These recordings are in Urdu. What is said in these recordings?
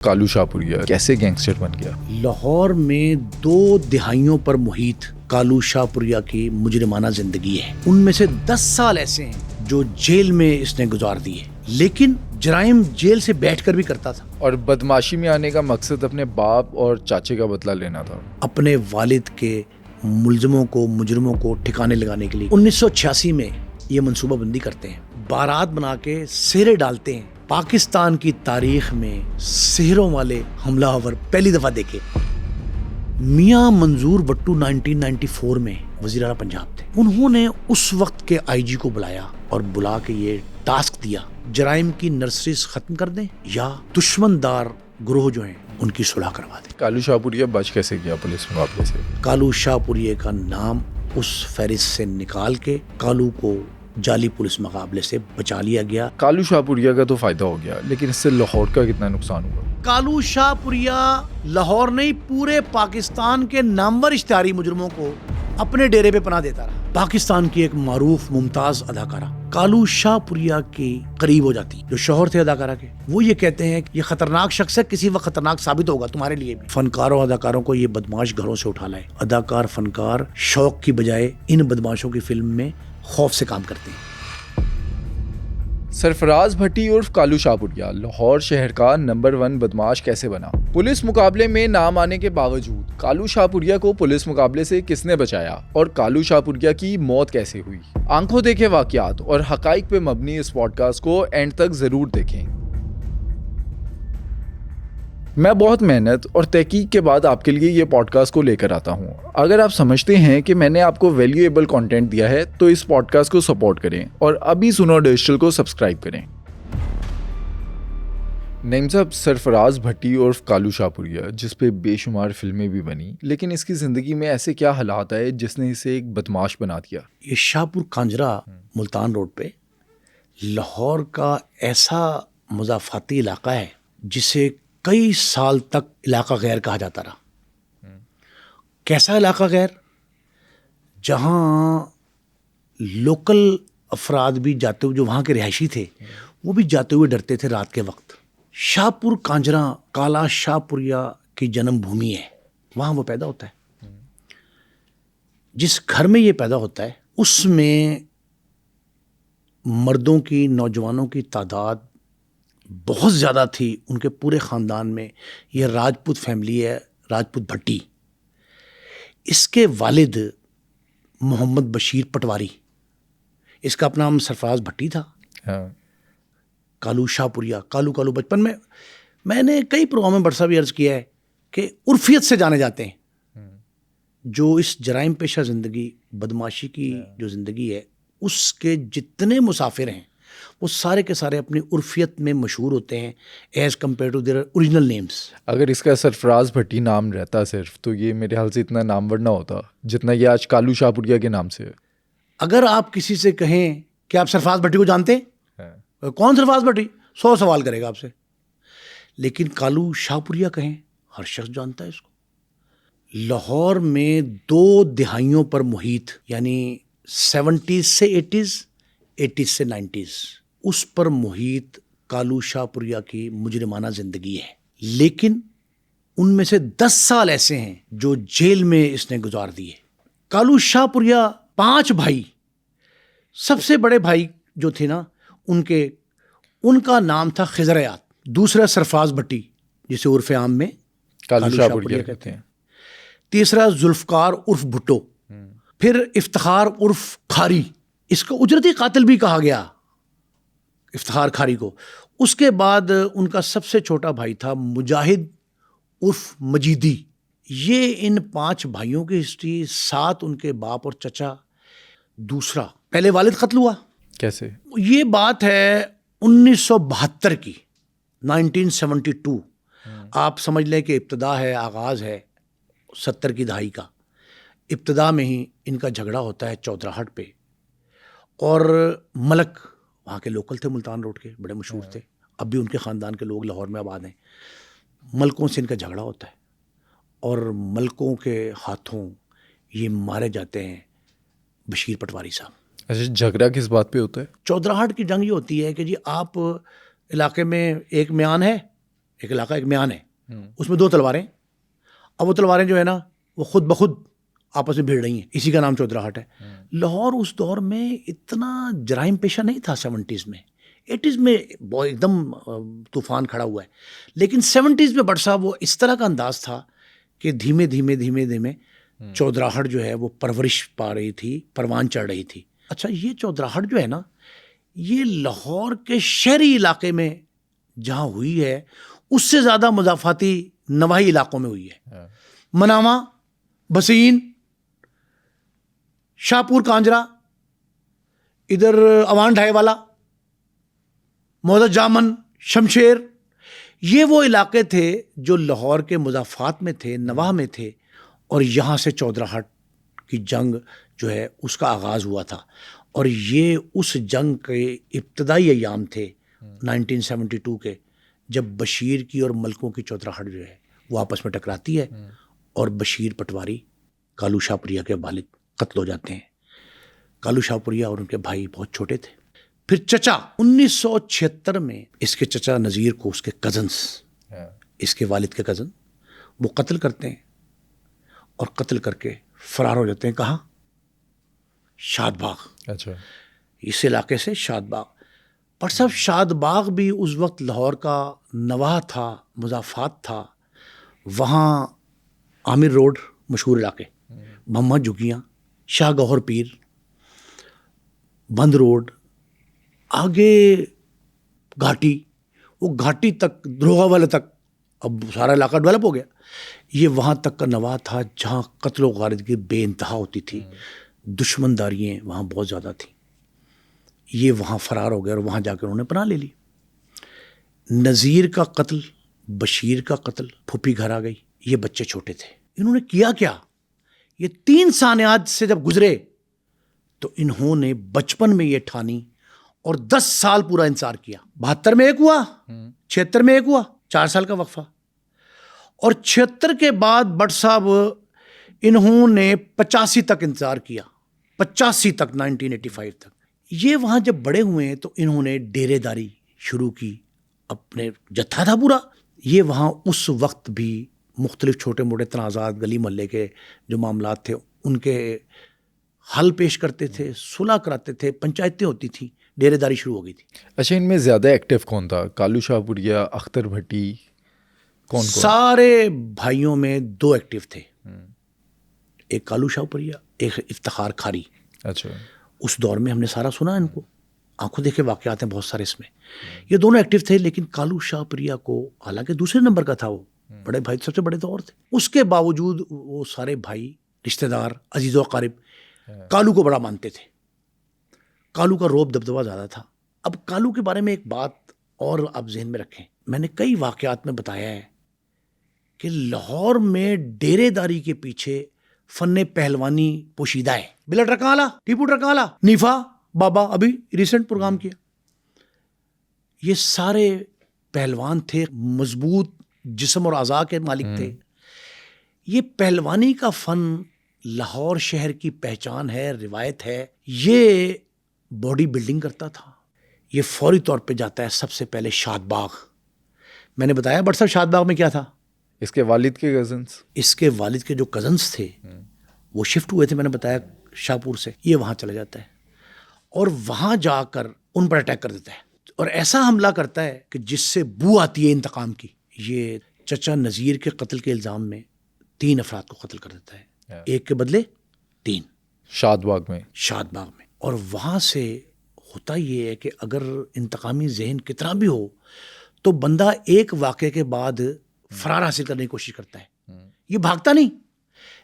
کالو شاہپوریا کیسے گینگسٹر بن گیا؟ لاہور میں 2 دہائیوں پر محیط کالو شاہپوریا کی مجرمانہ زندگی ہے. ان میں سے 10 سال ایسے ہیں جو جیل میں اس نے گزار دیے، لیکن جرائم جیل سے بیٹھ کر بھی کرتا تھا. اور بدماشی میں آنے کا مقصد اپنے باپ اور چاچے کا بدلہ لینا تھا. اپنے والد کے ملزموں کو، مجرموں کو ٹھکانے لگانے کے لیے 1986 میں یہ منصوبہ بندی کرتے ہیں. بارات بنا کے سہرے ڈالتے ہیں. پاکستان کی تاریخ میں سحروں والے حملہ آور پہلی دفعہ دیکھے. میاں منظور بٹو 1994 میں وزیر اعلیٰ پنجاب تھے. انہوں نے اس وقت کے آئی جی کو بلایا اور بلا کے یہ ٹاسک دیا، جرائم کی نرسریز ختم کر دیں یا دشمن دار گروہ جو ہیں ان کی صلح کروا دیں. کالو شاہپوریا بچ کیسے گیا پولیس مقابلے سے؟ کالو شاہپوریا کا نام اس فہرست سے نکال کے کالو کو جعلی پولیس مقابلے سے بچا لیا گیا. کالو شاہپوریا کا تو فائدہ ہو گیا، لیکن اس سے لاہور کا کتنا نقصان ہوا؟ کالو شاہپوریا لاہور نہیں، پورے پاکستان کے نامور اشتہاری مجرموں کو اپنے ڈیرے پہ پناہ دیتا رہا. پاکستان کی ایک معروف ممتاز اداکارہ کالو شاہپوریا کے قریب ہو جاتی، جو شوہر تھے اداکارہ کے. وہ یہ کہتے ہیں کہ یہ خطرناک شخص ہے، کسی وقت خطرناک ثابت ہوگا تمہارے لیے بھی. فنکاروں اداکاروں کو یہ بدماش گھروں سے اٹھا لائے. اداکار فنکار شوق کی بجائے ان بدماشوں کی فلم میں خوف سے کام کرتے ہیں. سرفراز بھٹی عرف کالو شاہپوریا لاہور شہر کا نمبر 1 بدماش کیسے بنا؟ پولیس مقابلے میں نام آنے کے باوجود کالو شاہپوریا کو پولیس مقابلے سے کس نے بچایا اور کالو شاہپوریا کی موت کیسے ہوئی؟ آنکھوں دیکھے واقعات اور حقائق پہ مبنی اس پوڈ کاسٹ کو اینڈ تک ضرور دیکھیں. میں بہت محنت اور تحقیق کے بعد آپ کے لیے یہ پوڈ کاسٹ کو لے کر آتا ہوں. اگر آپ سمجھتے ہیں کہ میں نے آپ کو ویلیویبل کنٹینٹ دیا ہے تو اس پوڈ کاسٹ کو سپورٹ کریں اور ابھی سنو ڈیجیٹل کو سبسکرائب کریں. نعیم صاحب، سرفراز بھٹی عرف کالو شاہپوریا جس پہ بے شمار فلمیں بھی بنی، لیکن اس کی زندگی میں ایسے کیا حالات آئے جس نے اسے ایک بدماش بنا دیا؟ یہ شاہپور کانجرا ملتان روڈ پہ لاہور کا ایسا مضافاتی علاقہ ہے جسے کئی سال تک علاقہ غیر کہا جاتا رہا. کیسا علاقہ غیر؟ جہاں لوکل افراد بھی جاتے ہوئے، جو وہاں کے رہائشی تھے، وہ بھی جاتے ہوئے ڈرتے تھے رات کے وقت. شاہپور کانجرا کالا شاہپوریا کی جنم بھومی ہے، وہاں وہ پیدا ہوتا ہے. جس گھر میں یہ پیدا ہوتا ہے اس میں مردوں کی، نوجوانوں کی تعداد بہت زیادہ تھی. ان کے پورے خاندان میں یہ راجپوت فیملی ہے، راجپوت بھٹی. اس کے والد محمد بشیر پٹواری، اس کا اپنا نام سرفراز بھٹی تھا. کالو شاہپوریا، کالو کالو بچپن میں نے کئی پروگرام میں برسا بھی عرض کیا ہے کہ عرفیت سے جانے جاتے ہیں. جو اس جرائم پیشہ زندگی، بدماشی کی جو زندگی ہے، اس کے جتنے مسافر ہیں وہ سارے کے سارے اپنی عرفیت میں مشہور ہوتے ہیں as compare to their original names. اگر اس کا سرفراز بھٹی نام رہتا صرف، تو یہ میرے حال سے اتنا نامور نہ ہوتا جتنا یہ آج کالو شاہپوریا کے نام سے ہے. اگر آپ کسی سے کہیں کہ آپ سرفراز بھٹی کو جانتے ہیں، کون سرفراز بھٹی، 100 سوال کرے گا آپ سے. لیکن کالو شاہپوریا کہیں، ہر شخص جانتا ہے اس کو. لاہور میں 2 دہائیوں پر محیط، یعنی 70s سے 80s سے 90s، اس پر محیط کالو شاہپوریا کی مجرمانہ زندگی ہے. لیکن ان میں سے 10 سال ایسے ہیں جو جیل میں اس نے گزار دیے. کالو شاہپوریا 5 بھائی، سب سے بڑے بھائی جو تھے نا، ان کا نام تھا خضریات. دوسرا سرفراز بھٹی، جسے عرف عام میں کالو شاہپوریا کہتے ہیں. تیسرا ذوالفقار عرف بھٹو. پھر افتخار عرف کھاری، اس کو اجرتی قاتل بھی کہا گیا، افتخار کھاری کو. اس کے بعد ان کا سب سے چھوٹا بھائی تھا مجاہد عرف مجیدی. یہ ان 5 بھائیوں کی ہسٹری، 7 ان کے باپ اور چچا. دوسرا، پہلے والد قتل ہوا. کیسے؟ یہ بات ہے 1972 کی، 1972. آپ سمجھ لیں کہ ابتدا ہے، آغاز ہے 70 کی دہائی کا. ابتدا میں ہی ان کا جھگڑا ہوتا ہے چودراہٹ پہ. اور ملک وہاں کے لوکل تھے، ملتان روڈ کے بڑے مشہور تھے، اب بھی ان کے خاندان کے لوگ لاہور میں آباد ہیں. ملکوں سے ان کا جھگڑا ہوتا ہے اور ملکوں کے ہاتھوں یہ مارے جاتے ہیں بشیر پٹواری صاحب. اچھا، جھگڑا کس بات پہ ہوتا ہے؟ چودراہٹ کی جنگ یہ ہوتی ہے کہ جی آپ علاقے میں ایک میان ہے، ایک علاقہ ایک میان ہے, اس میں 2 تلواریں, اب وہ تلواریں جو ہے نا وہ خود بخود آپس میں بھیڑ رہی ہیں, اسی کا نام چودراہٹ ہے. لاہور اس دور میں اتنا جرائم پیشہ نہیں تھا 70s میں, 80s میں ایک دم طوفان کھڑا ہوا ہے, لیکن 70s میں بٹ صاحب وہ اس طرح کا انداز تھا کہ دھیمے دھیمے چودراہٹ جو ہے وہ پرورش پا رہی تھی, پروان چڑھ رہی تھی. اچھا, یہ چودراہٹ جو ہے نا یہ لاہور کے شہری علاقے میں جہاں ہوئی ہے اس سے زیادہ مضافاتی نواحی علاقوں میں ہوئی ہے. مناوا, بسین, شاہپور کانجرا, ادھر اوان ڈھائی والا, محدث جامن, شمشیر, یہ وہ علاقے تھے جو لاہور کے مضافات میں تھے, نواح میں تھے, اور یہاں سے چودراہٹ کی جنگ جو ہے اس کا آغاز ہوا تھا. اور یہ اس جنگ کے ابتدائی ایام تھے 1972 کے, جب بشیر کی اور ملکوں کی چودراہٹ جو ہے وہ آپس میں ٹکراتی ہے اور بشیر پٹواری کالو شاہپوریا کے والد قتل ہو جاتے ہیں. کالو شاہپوریا اور ان کے بھائی بہت چھوٹے تھے. پھر چچا 1976 میں اس کے چچا نذیر کو اس کے کزنس, اس کے والد کے کزن, وہ قتل کرتے ہیں اور قتل کر کے فرار ہو جاتے ہیں. کہاں؟ شاد باغ. اچھا, اس علاقے سے شاد باغ. پر صاحب شاد باغ بھی اس وقت لاہور کا نواح تھا, مضافات تھا. وہاں عامر روڈ مشہور علاقے, محمد جھگیاں, شاہ گوہر پیر, بند روڈ, آگے گھاٹی, وہ گھاٹی تک دروغا والے تک اب سارا علاقہ ڈیولپ ہو گیا. یہ وہاں تک کا نواح تھا جہاں قتل و غارت بے انتہا ہوتی تھی, دشمن داریاں وہاں بہت زیادہ تھیں. یہ وہاں فرار ہو گئے اور وہاں جا کر انہوں نے پناہ لے لی. نذیر کا قتل, بشیر کا قتل, پھوپھی گھر آ گئی. یہ بچے چھوٹے تھے. انہوں نے کیا کیا, یہ 3 سانحات سے جب گزرے تو انہوں نے بچپن میں یہ ٹھانی اور 10 سال پورا انتظار کیا. 72 میں ایک ہوا, 76 میں ایک ہوا, 4 سال کا وقفہ. اور 76 کے بعد بٹ صاحب انہوں نے 85 تک انتظار کیا, 85 تک, 1985 تک. یہ وہاں جب بڑے ہوئے ہیں تو انہوں نے ڈیرے داری شروع کی. اپنے جتھا تھا پورا. یہ وہاں اس وقت بھی مختلف چھوٹے موٹے تنازعات, گلی محلے کے جو معاملات تھے ان کے حل پیش کرتے تھے, صلح کراتے تھے, پنچایتیں ہوتی تھیں, ڈیرے داری شروع ہو گئی تھی. اچھا, ان میں زیادہ ایکٹیو کون تھا, کالو شاہپوریا, اختر بھٹی, کون؟ سارے بھائیوں میں 2 ایکٹیو تھے, ایک کالو شاہپوریا, ایک افتخار کھاری. اچھا, اس دور میں ہم نے سارا سنا ان کو, آنکھوں دیکھے واقعات ہیں بہت سارے اس میں. یہ دونوں ایکٹیو تھے, لیکن کالو شاہپوریا کو حالانکہ دوسرے نمبر کا تھا, وہ بڑے بھائی سب سے بڑے تو اور تھے, اس کے باوجود وہ سارے بھائی, رشتہ دار, عزیز و اقارب کالو کو بڑا مانتے تھے. کالو کا روب دبدبہ زیادہ تھا. اب کالو کے بارے میں ایک بات اور آپ ذہن میں رکھیں, میں نے کئی واقعات میں بتایا ہے کہ لاہور میں ڈیرے داری کے پیچھے فن پہلوانی پوشیدہ ہے. بلا ٹرکالا, ٹیپو ٹرکالا, نیفا بابا, ابھی ریسنٹ پروگرام کیا. یہ سارے پہلوان تھے, مضبوط جسم اور اعضاء کے مالک تھے. یہ پہلوانی کا فن لاہور شہر کی پہچان ہے, روایت ہے. یہ باڈی بلڈنگ کرتا تھا. یہ فوری طور پہ جاتا ہے سب سے پہلے شاد باغ. میں نے بتایا بٹ صاحب شاد باغ میں کیا تھا, اس کے والد کے کزنس, اس کے والد کے جو کزنس تھے وہ شفٹ ہوئے تھے, میں نے بتایا شاہپور سے. یہ وہاں چلا جاتا ہے اور وہاں جا کر ان پر اٹیک کر دیتا ہے, اور ایسا حملہ کرتا ہے کہ جس سے بو آتی ہے انتقام کی. یہ چچا نذیر کے قتل کے الزام میں 3 افراد کو قتل کر دیتا ہے, ایک کے بدلے 3, شاد باغ میں. شاد باغ میں. اور وہاں سے ہوتا یہ ہے کہ اگر انتقامی ذہن کتنا بھی ہو تو بندہ ایک واقعے کے بعد فرار حاصل کرنے کی کوشش کرتا ہے. یہ بھاگتا نہیں,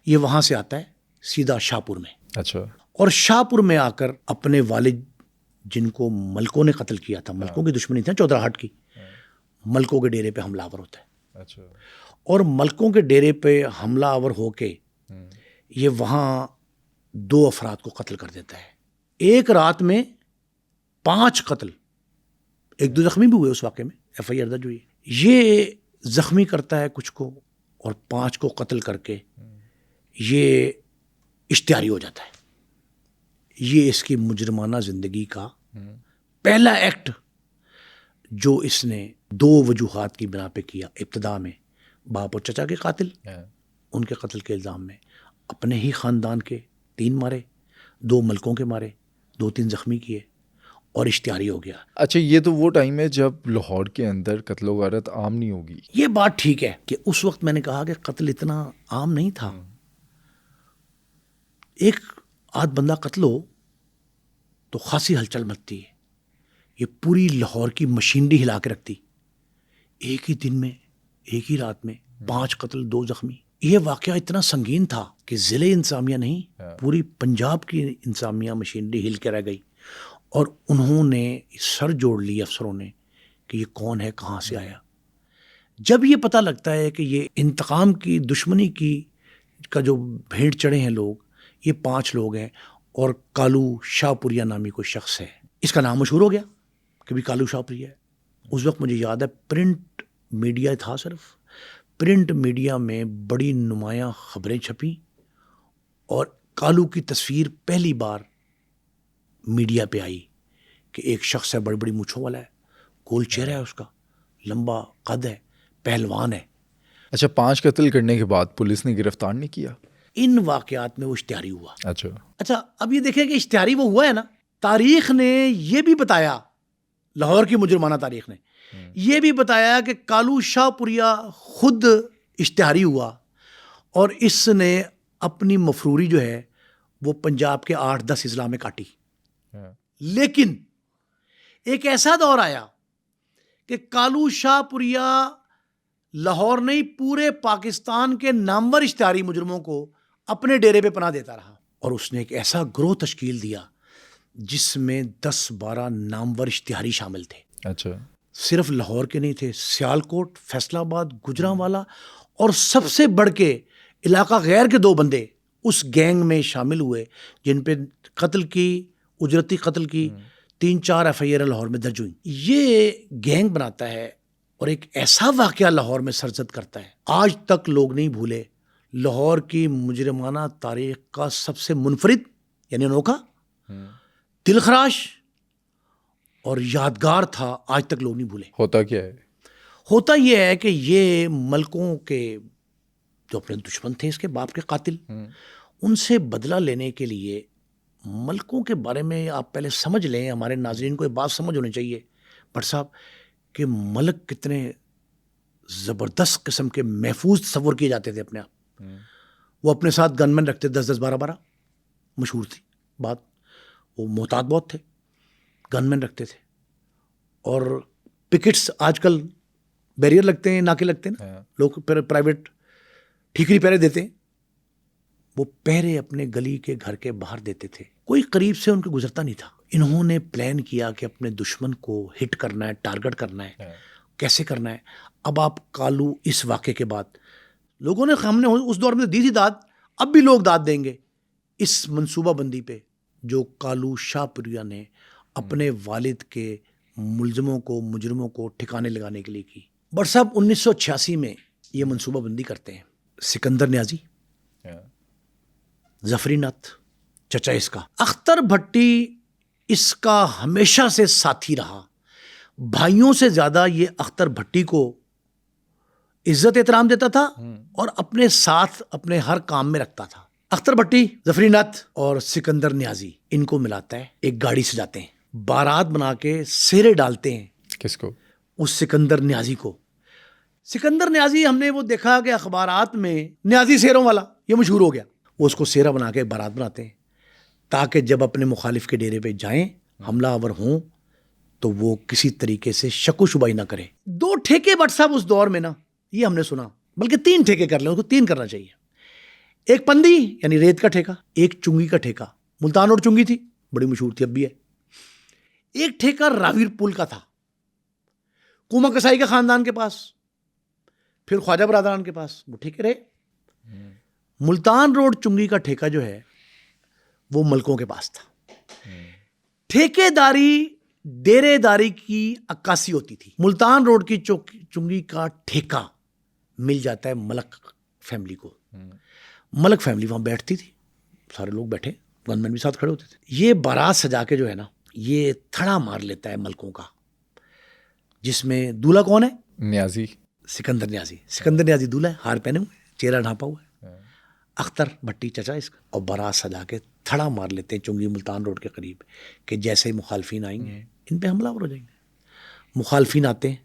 یہ وہاں سے آتا ہے سیدھا شاہپور میں. اچھا, اور شاہپور میں آ کر اپنے والد جن کو ملکوں نے قتل کیا تھا, ملکوں کی دشمنی تھی چودراہٹ کی, ملکوں کے ڈیرے پہ حملہ آور ہوتا ہے. اچھا, اور ملکوں کے ڈیرے پہ حملہ آور ہو کے یہ وہاں 2 افراد کو قتل کر دیتا ہے. ایک رات میں 5 قتل, 1-2 زخمی بھی ہوئے اس واقعے میں, FIR درج ہوئی. یہ زخمی کرتا ہے کچھ کو اور 5 کو قتل کر کے یہ اشتہاری ہو جاتا ہے. یہ اس کی مجرمانہ زندگی کا پہلا ایکٹ جو اس نے دو وجوہات کی بنا پہ کیا. ابتدا میں باپ اور چچا کے قاتل, ان کے قتل کے الزام میں اپنے ہی خاندان کے 3 مارے, 2 ملکوں کے مارے, 2-3 زخمی کیے اور اشتہاری ہو گیا. اچھا یہ تو وہ ٹائم ہے جب لاہور کے اندر قتل و غارت عام نہیں ہوگی. یہ بات ٹھیک ہے کہ اس وقت میں نے کہا کہ قتل اتنا عام نہیں تھا. ایک آدھ بندہ قتل ہو تو خاصی ہلچل مچتی ہے. یہ پوری لاہور کی مشینری ہلا کے رکھتی. ایک ہی دن میں, ایک ہی رات میں 5 قتل 2 زخمی. یہ واقعہ اتنا سنگین تھا کہ ضلع انتظامیہ نہیں, پوری پنجاب کی انتظامیہ مشینری ہل کے رہ گئی اور انہوں نے سر جوڑ لی افسروں نے کہ یہ کون ہے, کہاں سے آیا. جب یہ پتہ لگتا ہے کہ یہ انتقام کی دشمنی کی کا جو بھیڑ چڑھے ہیں لوگ, یہ 5 لوگ ہیں اور کالو شاہ پوریا نامی کوئی شخص ہے. اس کا نام مشہور ہو گیا کہ بھی کالو شاہ پوریا ہے. اس وقت مجھے یاد ہے پرنٹ میڈیا تھا, صرف پرنٹ میڈیا میں بڑی نمایاں خبریں چھپیں اور کالو کی تصویر پہلی بار میڈیا پہ آئی کہ ایک شخص ہے, بڑی بڑی مونچھوں والا ہے, گول چہرہ ہے اس کا, لمبا قد ہے, پہلوان ہے. اچھا 5 قتل کرنے کے بعد پولیس نے گرفتار نہیں کیا؟ ان واقعات میں وہ اشتہاری ہوا. اچھا اب یہ دیکھیں کہ اشتہاری وہ ہوا ہے نا, تاریخ نے یہ بھی بتایا, لاہور کی مجرمانہ تاریخ نے یہ بھی بتایا کہ کالو شاہ پوریا خود اشتہاری ہوا اور اس نے اپنی مفروری جو ہے وہ پنجاب کے 8-10 اضلاع میں کاٹی. لیکن ایک ایسا دور آیا کہ کالو شاہ پوریا لاہور نہیں پورے پاکستان کے نامور اشتہاری مجرموں کو اپنے ڈیرے پہ پناہ دیتا رہا اور اس نے ایک ایسا گروہ تشکیل دیا جس میں 10-12 نامور اشتہاری شامل تھے. اچھا صرف لاہور کے نہیں تھے, سیالکوٹ, فیصل آباد, گجرانوالا اور سب سے بڑھ کے علاقہ غیر کے 2 بندے اس گینگ میں شامل ہوئے جن پہ قتل کی, اجرتی قتل کی 3-4 FIR لاہور میں درج ہوئی. یہ گینگ بناتا ہے اور ایک ایسا واقعہ لاہور میں سرزد کرتا ہے. آج تک لوگ نہیں بھولے لاہور کی مجرمانہ تاریخ کا سب سے منفرد یعنی انوکھا, دلخراش اور یادگار تھا, آج تک لوگ نہیں بھولے. ہوتا کیا ہے؟ ہوتا یہ ہے کہ یہ ملکوں کے جو اپنے دشمن تھے اس کے باپ کے قاتل, ان سے بدلہ لینے کے لیے ملکوں کے بارے میں آپ پہلے سمجھ لیں, ہمارے ناظرین کو یہ بات سمجھ ہونی چاہیے بٹ صاحب کہ ملک کتنے زبردست قسم کے محفوظ تصور کیے جاتے تھے اپنے آپ. وہ اپنے ساتھ گن مین رکھتے 10-10 12-12, مشہور تھی بات, وہ محتاط بہت تھے, گن مین رکھتے تھے اور پکٹس آج کل بیریئر لگتے ہیں, ناکے لگتے ہیں نا, لوگ پرائیویٹ ٹھیکری پہرے دیتے ہیں, وہ پہرے اپنے گلی کے گھر کے باہر دیتے تھے, کوئی قریب سے ان کو گزرتا نہیں تھا. انہوں نے پلان کیا کہ اپنے دشمن کو ہٹ کرنا ہے, ٹارگٹ کرنا ہے, کیسے کرنا ہے. اب آپ کالو اس واقعے کے بعد لوگوں نے, ہم نے اس دور میں دی تھی داد, اب بھی لوگ داد دیں گے اس منصوبہ بندی پہ جو کالو شاہ پوریا نے اپنے والد کے ملزموں کو, مجرموں کو ٹھکانے لگانے کے لیے کی. بٹ صاحب 1986 میں یہ منصوبہ بندی کرتے ہیں. سکندر نیازی, ظفری ناتھ چچا اس کا, اختر بھٹی اس کا ہمیشہ سے ساتھی رہا. بھائیوں سے زیادہ یہ اختر بھٹی کو عزت احترام دیتا تھا اور اپنے ساتھ اپنے ہر کام میں رکھتا تھا. اختر بھٹی, ظفری ناتھ اور سکندر نیازی ان کو ملاتا ہے, ایک گاڑی سجاتے ہیں, بارات بنا کے سیرے ڈالتے ہیں. کس کو؟ اس سکندر نیازی کو. سکندر نیازی ہم نے وہ دیکھا کہ اخبارات میں نیازی سیروں والا یہ مشہور ہو گیا. وہ اس کو سیرا بنا کے بارات بناتے ہیں تاکہ جب اپنے مخالف کے ڈیرے پہ جائیں, حملہ آور ہوں تو وہ کسی طریقے سے شک و شبہ نہ کرے. 2 ٹھیکے بٹ صاحب اس دور میں نا, یہ ہم نے سنا, بلکہ 3 ٹھیکے کر لیں, اس کو 3 کرنا چاہیے. ایک پندی یعنی ریت کا ٹھیکہ, ایک چنگی کا ٹھیکہ, ملتان اور چنگی تھی, بڑی مشہور تھی, اب بھی ہے. ایک ٹھیکہ راویر پول کا تھا, کوما کسائی کے خاندان کے پاس, پھر خواجہ برادران کے پاس, وہ ٹھیکے رہے. ملتان روڈ چنگی کا ٹھیکہ جو ہے وہ ملکوں کے پاس تھا. ٹھیکے داری ڈیرے داری کی عکاسی ہوتی تھی. ملتان روڈ کی چنگی کا ٹھیکہ مل جاتا ہے ملک فیملی کو. ملک فیملی وہاں بیٹھتی تھی, سارے لوگ بیٹھے, گن مین بھی ساتھ کھڑے ہوتے تھے. یہ بارات سجا کے جو ہے نا, یہ تھڑا مار لیتا ہے ملکوں کا. جس میں دولہا کون ہے؟ نیازی، سکندر نیازی. سکندر نیازی دولہا ہے, ہار پہنے ہوئے, چہرہ ڈھانپا ہوا ہے. اختر بھٹی چچا اس کا, اور بارات سجا کے تھڑا مار لیتے ہیں چنگی ملتان روڈ کے قریب کہ جیسے ہی مخالفین آئیں گے ان پہ حملہ ہو جائیں گے. مخالفین آتے ہیں,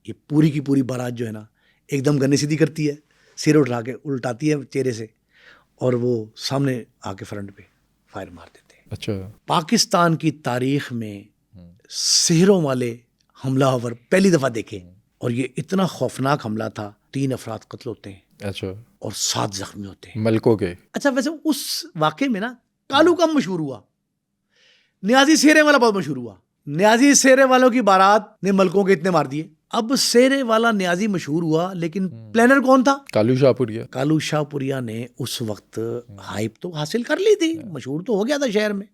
یہ پوری کی پوری بارات جو ہے نا ایک دم گنے سیدھی کرتی ہے, سر اٹھا کے الٹاتی ہے چہرے سے, اور وہ سامنے آ کے فرنٹ پہ فائر مار دیتے ہیں. اچھا. پاکستان کی تاریخ میں سحروں والے حملہ آور پہلی دفعہ دیکھے, اور یہ اتنا خوفناک حملہ تھا, 3 افراد قتل ہوتے ہیں. اچھا. اور 7 زخمی ہوتے ہیں ملکوں کے. اچھا ویسے اس واقعے میں نا کالو کم مشہور ہوا, نیازی سیرے والا بہت مشہور ہوا. نیازی سیرے والوں کی بارات نے ملکوں کے اتنے مار دیے. اب سیرے والا نیازی مشہور ہوا, لیکن پلانر کون تھا؟ کالو شاہ پوریا. کالو شاہ پوریا نے اس وقت ہائپ تو حاصل کر لی تھی, مشہور تو ہو گیا تھا شہر میں,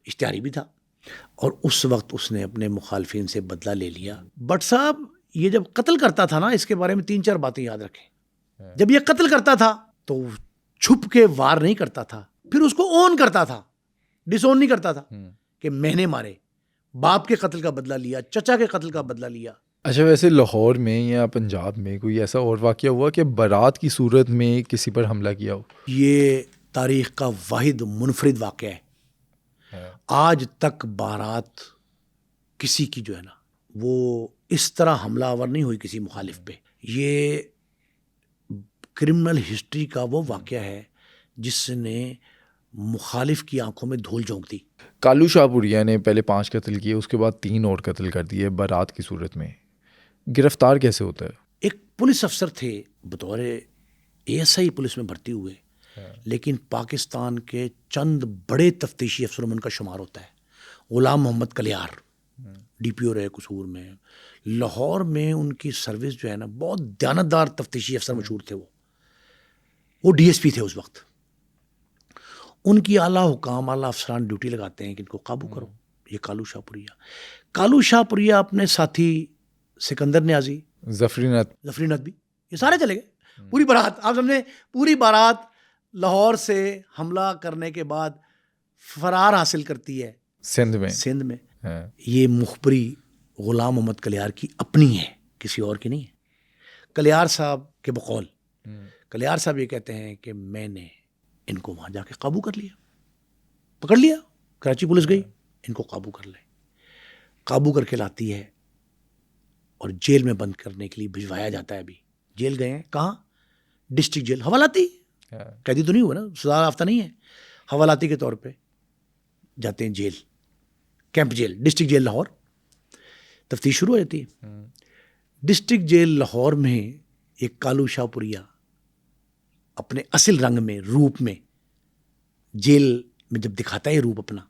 اشتہاری بھی تھا, اور اس وقت اس نے اپنے مخالفین سے بدلہ لے لیا. بٹ صاحب یہ جب قتل کرتا تھا نا, اس کے بارے میں 3-4 باتیں یاد رکھیں. جب یہ قتل کرتا تھا تو چھپ کے وار نہیں کرتا تھا, پھر اس کو اون کرتا تھا, ڈس اون نہیں کرتا تھا کہ میں نے مارے, باپ کے قتل کا بدلہ لیا, چچا کے قتل کا بدلہ لیا. اچھا, ویسے لاہور میں یا پنجاب میں کوئی ایسا اور واقعہ ہوا کہ بارات کی صورت میں کسی پر حملہ کیا ہو؟ یہ تاریخ کا واحد منفرد واقعہ ہے. آج تک بارات کسی کی جو ہے نا وہ اس طرح حملہ آور نہیں ہوئی کسی مخالف پہ. یہ کرمنل ہسٹری کا وہ واقعہ ہے جس نے مخالف کی آنکھوں میں دھول جھونک دی. کالو شاہ پوریا نے پہلے 5 قتل کیے, اس کے بعد 3 اور قتل کر دیے بارات کی صورت میں. گرفتار کیسے ہوتا ہے؟ ایک پولیس افسر تھے, بطور ASI پولیس میں بھرتی ہوئے, لیکن پاکستان کے چند بڑے تفتیشی افسروں میں ان کا شمار ہوتا ہے. غلام محمد کلیار DPO رہے قصور میں. لاہور میں ان کی سروس جو ہے نا بہت دیانتدار تفتیشی افسر مشہور تھے. وہ DSP تھے اس وقت. ان کی اعلیٰ حکام, اعلیٰ افسران ڈیوٹی لگاتے ہیں کہ ان کو قابو کرو. یہ کالو شاہ پوریا. کالو شاہ پوریا اپنے ساتھی سکندر نیازی, ظفری نت بھی, یہ سارے چلے گئے. پوری بارات آپ سمجھیں, پوری بارات لاہور سے حملہ کرنے کے بعد فرار حاصل کرتی ہے سندھ میں. یہ مخبری غلام محمد کلیار کی اپنی ہے, کسی اور کی نہیں ہے. کلیار صاحب کے بقول, کلیار صاحب یہ کہتے ہیں کہ میں نے ان کو وہاں جا کے قابو کر لیا, پکڑ لیا. کراچی پولیس گئی, ان کو قابو کر لے. قابو کر کے لاتی ہے اور جیل میں بند کرنے کے لیے بھجوایا جاتا ہے. ابھی جیل گئے ہیں, کہاں؟ District jail. حوالاتی قیدی تو نہیں ہوا نا, سزا یافتہ نہیں ہے, حوالاتی کے طور پہ جاتے ہیں jail, camp jail, district jail Lahore. تفتیش شروع ہو جاتی ہے. ڈسٹرکٹ جیل لاہور میں ایک کالو شاہ پوریا اپنے اصل رنگ میں, روپ میں, جیل میں جب دکھاتا ہے روپ اپنا,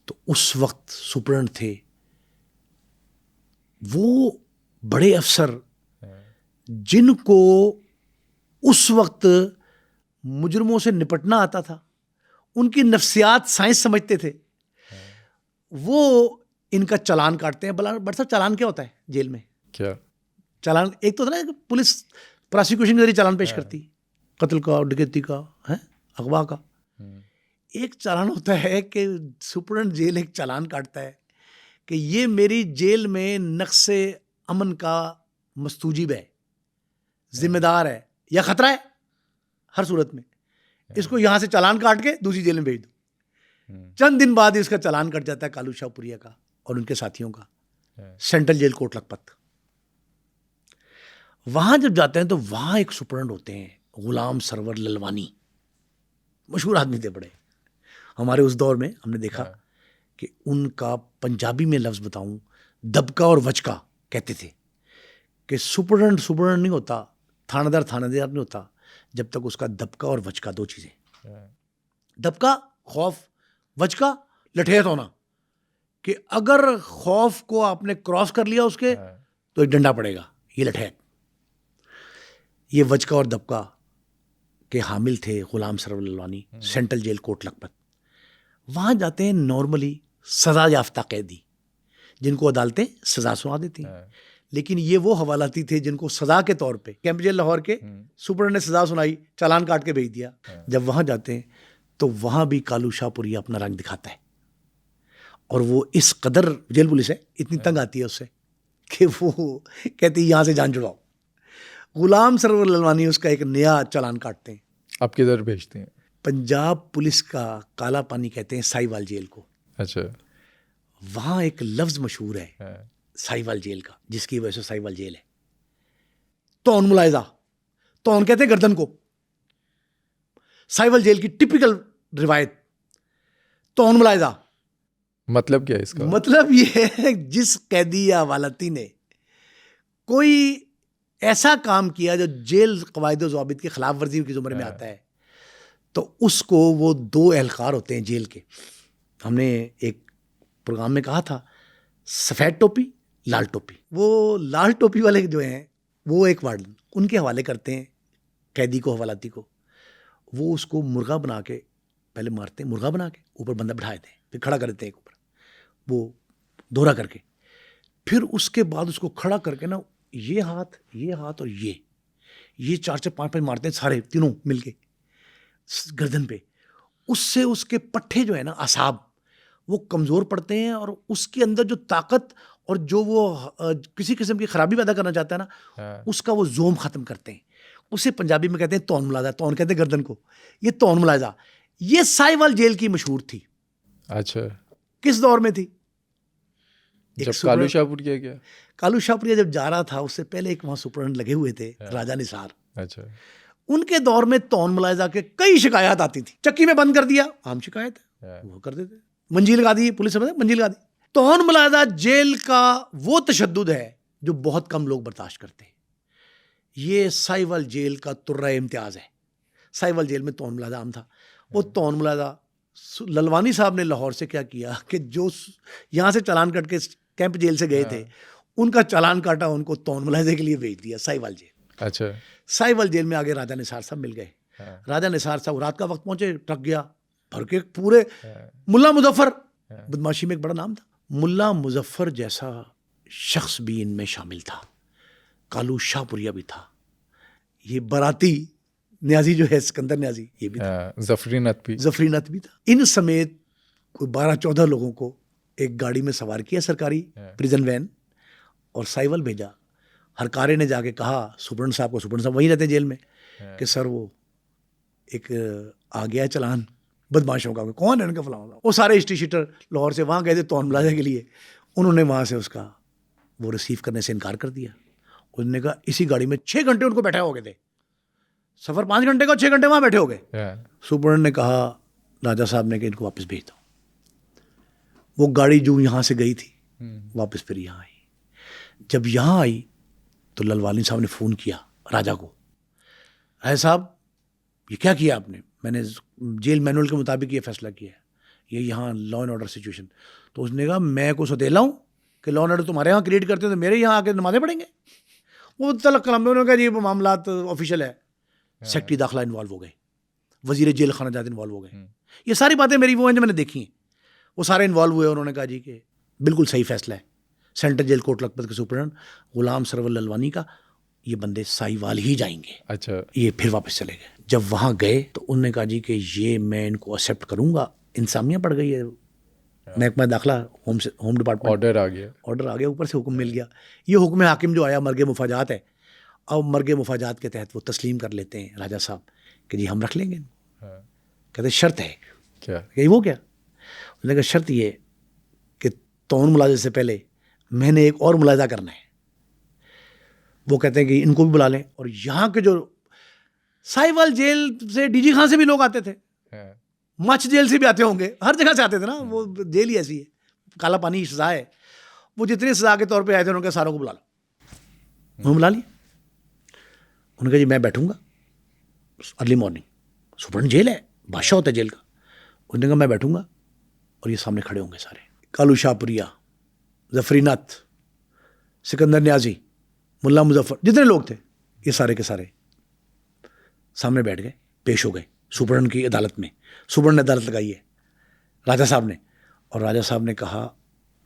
تو اس وقت سپرنٹ تھے وہ بڑے افسر جن کو اس وقت مجرموں سے نپٹنا آتا تھا, ان کی نفسیات سائنس سمجھتے تھے. وہ ان کا چالان کاٹتے ہیں. بٹ صاحب چالان کیا ہوتا ہے جیل میں؟ کیا چالان؟ ایک تو ہوتا ہے کہ پولیس پراسیکیوشن کے ذریعے چالان پیش کرتی, قتل کا, ڈکیتی کا, اغوا کا. ایک چالان ہوتا ہے کہ سپرنٹ جیل ایک چالان کاٹتا ہے کہ یہ میری جیل میں نقص امن کا مستوجب ہے, ذمہ دار ہے یا خطرہ ہے ہر صورت میں, اس کو یہاں سے چالان کاٹ کے دوسری جیل میں بھیج دو. چند دن بعد اس کا چالان کٹ جاتا ہے کالو شاہ پوریا کا اور ان کے ساتھیوں کا, سینٹرل جیل کوٹ لکھپت. وہاں جب جاتے ہیں تو وہاں ایک سپرنٹ ہوتے ہیں غلام سرور للوانی, مشہور آدمی تھے بڑے. ہمارے اس دور میں ہم نے دیکھا کہ ان کا پنجابی میں لفظ بتاؤں, دبکا اور وچکا کہتے تھے کہ سپرنٹ نہیں ہوتا, تھانہ دار نہیں ہوتا جب تک اس کا دبکا اور وچکا, 2 چیزیں. دبکا خوف, وچکا لٹھیت ہونا, کہ اگر خوف کو آپ نے کراس کر لیا اس کے تو ایک ڈنڈا پڑے گا, یہ لٹھیت. یہ وچکا اور دبکا کے حامل تھے غلام سرور للوانی, سینٹرل جیل کوٹ لکھپت. وہاں جاتے ہیں نارملی سزا یافتہ قیدی جن کو عدالتیں سزا سنا دیتی ہیں, لیکن یہ وہ حوالاتی تھے جن کو سزا کے طور پہ کیمپ جیل لاہور کے سپرنٹ نے سزا سنائی, چالان کاٹ کے بھیج دیا. جب وہاں جاتے ہیں تو وہاں بھی کالو شاہ پوریا اپنا رنگ دکھاتا ہے اور وہ اس قدر جیل پولیس ہے اتنی تنگ آتی ہے اس سے کہ وہ کہتی ہے یہاں سے جان چھڑاؤ. غلام سرور للوانی اس کا ایک نیا چالان کاٹتے ہیں. آپ کدھر بھیجتے ہیں؟ پنجاب پولیس کا کالا پانی کہتے ہیں سائیوال جیل کو. اچھا. وہاں ایک لفظ مشہور ہے سائیوال جیل کا جس کی وجہ سے سائیوال جیل ہے. تون ملاحظہ. تون کہتے ہیں گردن کو. سائیوال جیل کی ٹپیکل روایت تون ملاحظہ. مطلب کیا ہے اس کا؟ مطلب یہ ہے جس قیدی یا حوالتی نے کوئی ایسا کام کیا جو جیل قواعد و ضوابط کی خلاف ورزی کی زمرے میں آتا ہے تو اس کو وہ 2 اہلکار ہوتے ہیں جیل کے. ہم نے ایک پروگرام میں کہا تھا سفید ٹوپی لال ٹوپی. وہ لال ٹوپی والے جو ہیں وہ ایک وارڈن ان کے حوالے کرتے ہیں قیدی کو حوالاتی کو. وہ اس کو مرغا بنا کے پہلے مارتے ہیں, مرغا بنا کے اوپر بندہ بٹھا دیتے ہیں, پھر کھڑا کر دیتے ہیں ایک اوپر وہ دوہرا کر کے, پھر اس کے بعد اس کو کھڑا کر کے نا یہ ہاتھ اور یہ 4 سے 5 مارتے ہیں سارے تینوں مل کے گردن پہ. اس سے اس کے پٹھے جو ہے نا اعصاب وہ کمزور پڑتے ہیں اور اس کے اندر جو طاقت اور جو وہ کسی قسم کی خرابی پیدا کرنا چاہتا ہے نا اس کا وہ زوم ختم کرتے ہیں. اسے پنجابی میں کہتے ہیں تون ملاحظہ. تون کہتے ہیں گردن کو. یہ تون ملاحظہ یہ سائیوال جیل کی مشہور تھی. اچھا. کس دور میں تھی؟ جب کالو شاہپوریا کیا؟ کالو شاہپوریا جب جا رہا تھا اس سے پہلے ایک وہاں سپرنٹ لگے ہوئے تھے راجہ نثار. اچھا. ان کے دور میں تون ملاحظہ کے کئی شکایات آتی تھی. چکی میں بند کر دیا, عام شکایت ہے, وہ کر دیتے. منجی لگا دی, پولیس سمجھے منجی لگا دی. تون ملاحظہ جیل کا وہ تشدد ہے جو بہت کم لوگ برداشت کرتے ہیں. یہ سائیوال جیل کا ترہ امتیاز ہے. سائیوال جیل میں تون ملاحظہ عام تھا. وہ تون ملاحظہ للوانی صاحب نے لاہور سے کیا کیا کہ جو یہاں سے چالان کٹ کے کیمپ جیل سے گئے تھے ان کا چالان کاٹا, ان کو تون ملاحظے کے لیے بھیج دیا سائیوال جیل. اچھا. سائیوال جیل میں آگے راجہ نثار صاحب مل گئے. راجہ نثار صاحب رات کا وقت پہنچے, ٹرک گیا بھر کے پورے. ملا مظفر بدماشی میں ایک بڑا نام تھا. ملا مظفر جیسا شخص بھی ان میں شامل تھا. کالو شاہپوریا بھی تھا. یہ براتی نیازی جو ہے سکندر نیازی یہ بھی تھا. ظفری نت بھی تھا. ان سمیت کوئی 12-14 لوگوں کو ایک گاڑی میں سوار کیا سرکاری پریزن وین اور سائیوال بھیجا. ہرکارے نے جا کے کہا سپرنٹ صاحب کو, سپرنٹ صاحب وہیں رہتے ہیں جیل میں, کہ سر وہ ایک آ گیا چلان بدماشوں کا. کون ہے ان کا فلاں؟ وہ سارے ہسٹری شیٹر لاہور سے وہاں گئے تھے تون ملاحظے کے لیے. انہوں نے وہاں سے اس کا وہ ریسیو کرنے سے انکار کر دیا. انہوں نے کہا اسی گاڑی میں 6 گھنٹے ان کو بیٹھے ہو گئے تھے. سفر 5 گھنٹے کا, 6 گھنٹے وہاں بیٹھے ہو گئے. سپرنٹ نے کہا راجہ صاحب نے کہ ان کو واپس بھیج دو. وہ گاڑی جو یہاں سے گئی تھی واپس پھر یہاں آئی. جب یہاں آئی تو للوانی صاحب نے فون کیا راجہ کو, اے صاحب یہ کیا کیا آپ نے؟ میں نے جیل مینول کے مطابق یہ فیصلہ کیا ہے, یہ یہاں لا اینڈ آرڈر سچویشن. تو اس نے کہا میں کو سوتیلا ہوں کہ لا اینڈ آرڈر تمہارے یہاں کریٹ کرتے ہیں تو میرے یہاں آ کے نمازیں پڑھیں گے. وہ تلق کلام میں انہوں نے کہا یہ معاملات آفیشیل ہے. سیکٹری داخلہ انوالو ہو گئے, وزیر جیل خانہ جات انوالو ہو گئے. یہ ساری باتیں میری وہ ہیں جو میں نے دیکھی ہیں. وہ سارے انوالو ہوئے. انہوں نے کہا جی کہ بالکل صحیح فیصلہ ہے. سینٹرل جیل کوٹ لکھپت کے سپرنٹ غلام سرور للوانی کا, یہ بندے سائیوال ہی جائیں گے. اچھا. یہ پھر واپس چلے گئے. جب وہاں گئے تو انہوں نے کہا جی کہ یہ میں ان کو ایکسیپٹ کروں گا. انسامیہ پڑ گئی ہے, محکمہ داخلہ ہوم ڈپارٹمنٹ, آرڈر آ گیا اوپر سے, حکم مل گیا. یہ حکم حاکم جو آیا مرگ مفاجات ہے. اب مرگ مفاجات کے تحت وہ تسلیم کر لیتے ہیں راجہ صاحب کہ جی ہم رکھ لیں گے. کہتے شرط ہے کیا؟ کہ وہ کیا؟ انہوں نے کہا شرط یہ کہ تون ملاحظے سے پہلے میں نے ایک اور ملاحظہ کرنا ہے. وہ کہتے ہیں کہ ان کو بھی بلا لیں. اور یہاں کے جو سائیوال جیل سے ڈی جی خان سے بھی لوگ آتے تھے, مچھ جیل سے بھی آتے ہوں گے, ہر جگہ سے آتے تھے نا. وہ جیل ہی ایسی ہے, کالا پانی سزا ہے. وہ جتنے سزا کے طور پہ آئے تھے انہوں نے ساروں کو بلا لو. انہوں نے بلا لیا. انہوں نے کہا جی میں بیٹھوں گا ارلی مارننگ. سپرنٹ جیل ہے, بادشاہ ہوتا ہے جیل کا. انہوں نے کہا میں بیٹھوں گا اور یہ سامنے کھڑے ہوں گے سارے, کالو شاہپوریا, ظفری نت, سکندر نیازی, ملا مظفر, جتنے لوگ تھے یہ سارے کے سارے سامنے بیٹھ گئے, پیش ہو گئے سپرنٹ کی عدالت میں. سپرنٹ نے عدالت لگائی ہے راجہ صاحب نے, اور راجہ صاحب نے کہا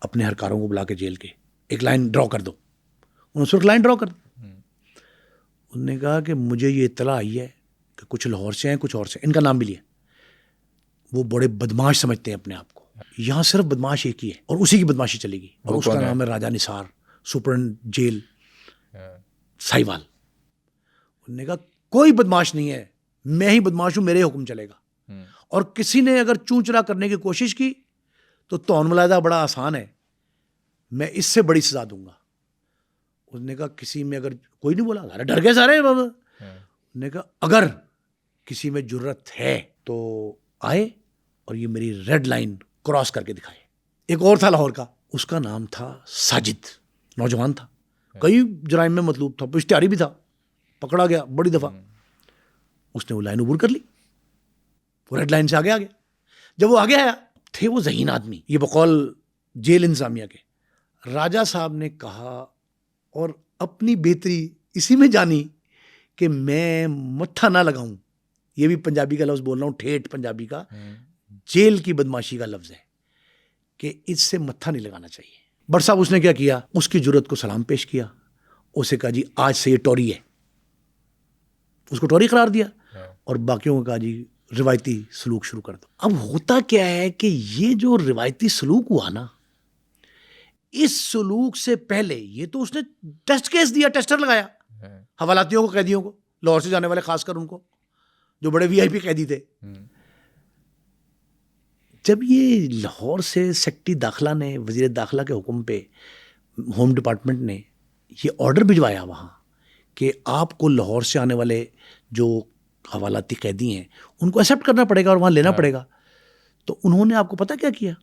اپنے ہرکاروں کو بلا کے جیل کے ایک لائن ڈرا کر دو. انہوں نے لائن ڈرا کر دی. انہوں نے کہا کہ مجھے یہ اطلاع آئی ہے کہ کچھ لاہور سے ہیں, کچھ اور سے, ان کا نام بھی لیا. وہ بڑے بدماش سمجھتے ہیں اپنے آپ کو, یہاں صرف بدماش ایک ہی ہے اور اسی کی بدماشی چلے گی, اور وہ اس کا کون ہے؟ نام ہے راجہ نثار, سپرنٹ جیل ساہیوال. انہوں نے کہا کوئی بدماش نہیں ہے, میں ہی بدماش ہوں, میرے حکم چلے گا, اور کسی نے اگر چونچرا کرنے کی کوشش کی تو توہین ملائدہ بڑا آسان ہے, میں اس سے بڑی سزا دوں گا. اس نے کہا کسی میں اگر کوئی نہیں بولا, سارے ڈر گئے سارے. اس نے کہا اگر کسی میں جرت ہے تو آئے اور یہ میری ریڈ لائن کراس کر کے دکھائے. ایک اور تھا لاہور کا, اس کا نام تھا ساجد, نوجوان تھا, کئی جرائم میں مطلوب تھا, اشتہاری بھی تھا, پکڑا گیا بڑی دفعہ. اس نے وہ لائن عبور کر لی, وہ ریڈ لائن سے آگے آ گیا. جب وہ آگے آیا, تھے وہ ذہین آدمی, یہ بقول جیل انتظامیہ کے. راجہ صاحب نے کہا اور اپنی بہتری اسی میں جانی کہ میں مٹھا نہ لگاؤں, یہ بھی پنجابی کا لفظ بول رہا ہوں, ٹھیٹ پنجابی کا, جیل کی بدماشی کا لفظ ہے, کہ اس سے متھا نہیں لگانا چاہیے. بٹ صاحب اس نے کیا کیا, اس کی جرت کو سلام پیش کیا, اسے کہا جی آج سے یہ ٹوری ہے, اس کو ٹوری قرار دیا, اور باقیوں کو کہا جی روایتی سلوک شروع کر دو. اب ہوتا کیا ہے کہ یہ جو روایتی سلوک ہوا نا, اس سلوک سے پہلے یہ تو اس نے ٹیسٹ کیس دیا, ٹیسٹر لگایا حوالاتیوں کو, قیدیوں کو, لاہور سے جانے والے خاص کر ان کو جو بڑے وی آئی پی قیدی تھے. جب یہ لاہور سے سیکٹری داخلہ نے وزیر داخلہ کے حکم پہ ہوم ڈپارٹمنٹ نے یہ آرڈر بھجوایا وہاں کہ آپ کو لاہور سے آنے والے جو حوالاتی قیدی ہیں ان کو ایکسیپٹ کرنا پڑے گا اور وہاں لینا پڑے گا, تو انہوں نے آپ کو پتا کیا کیا؟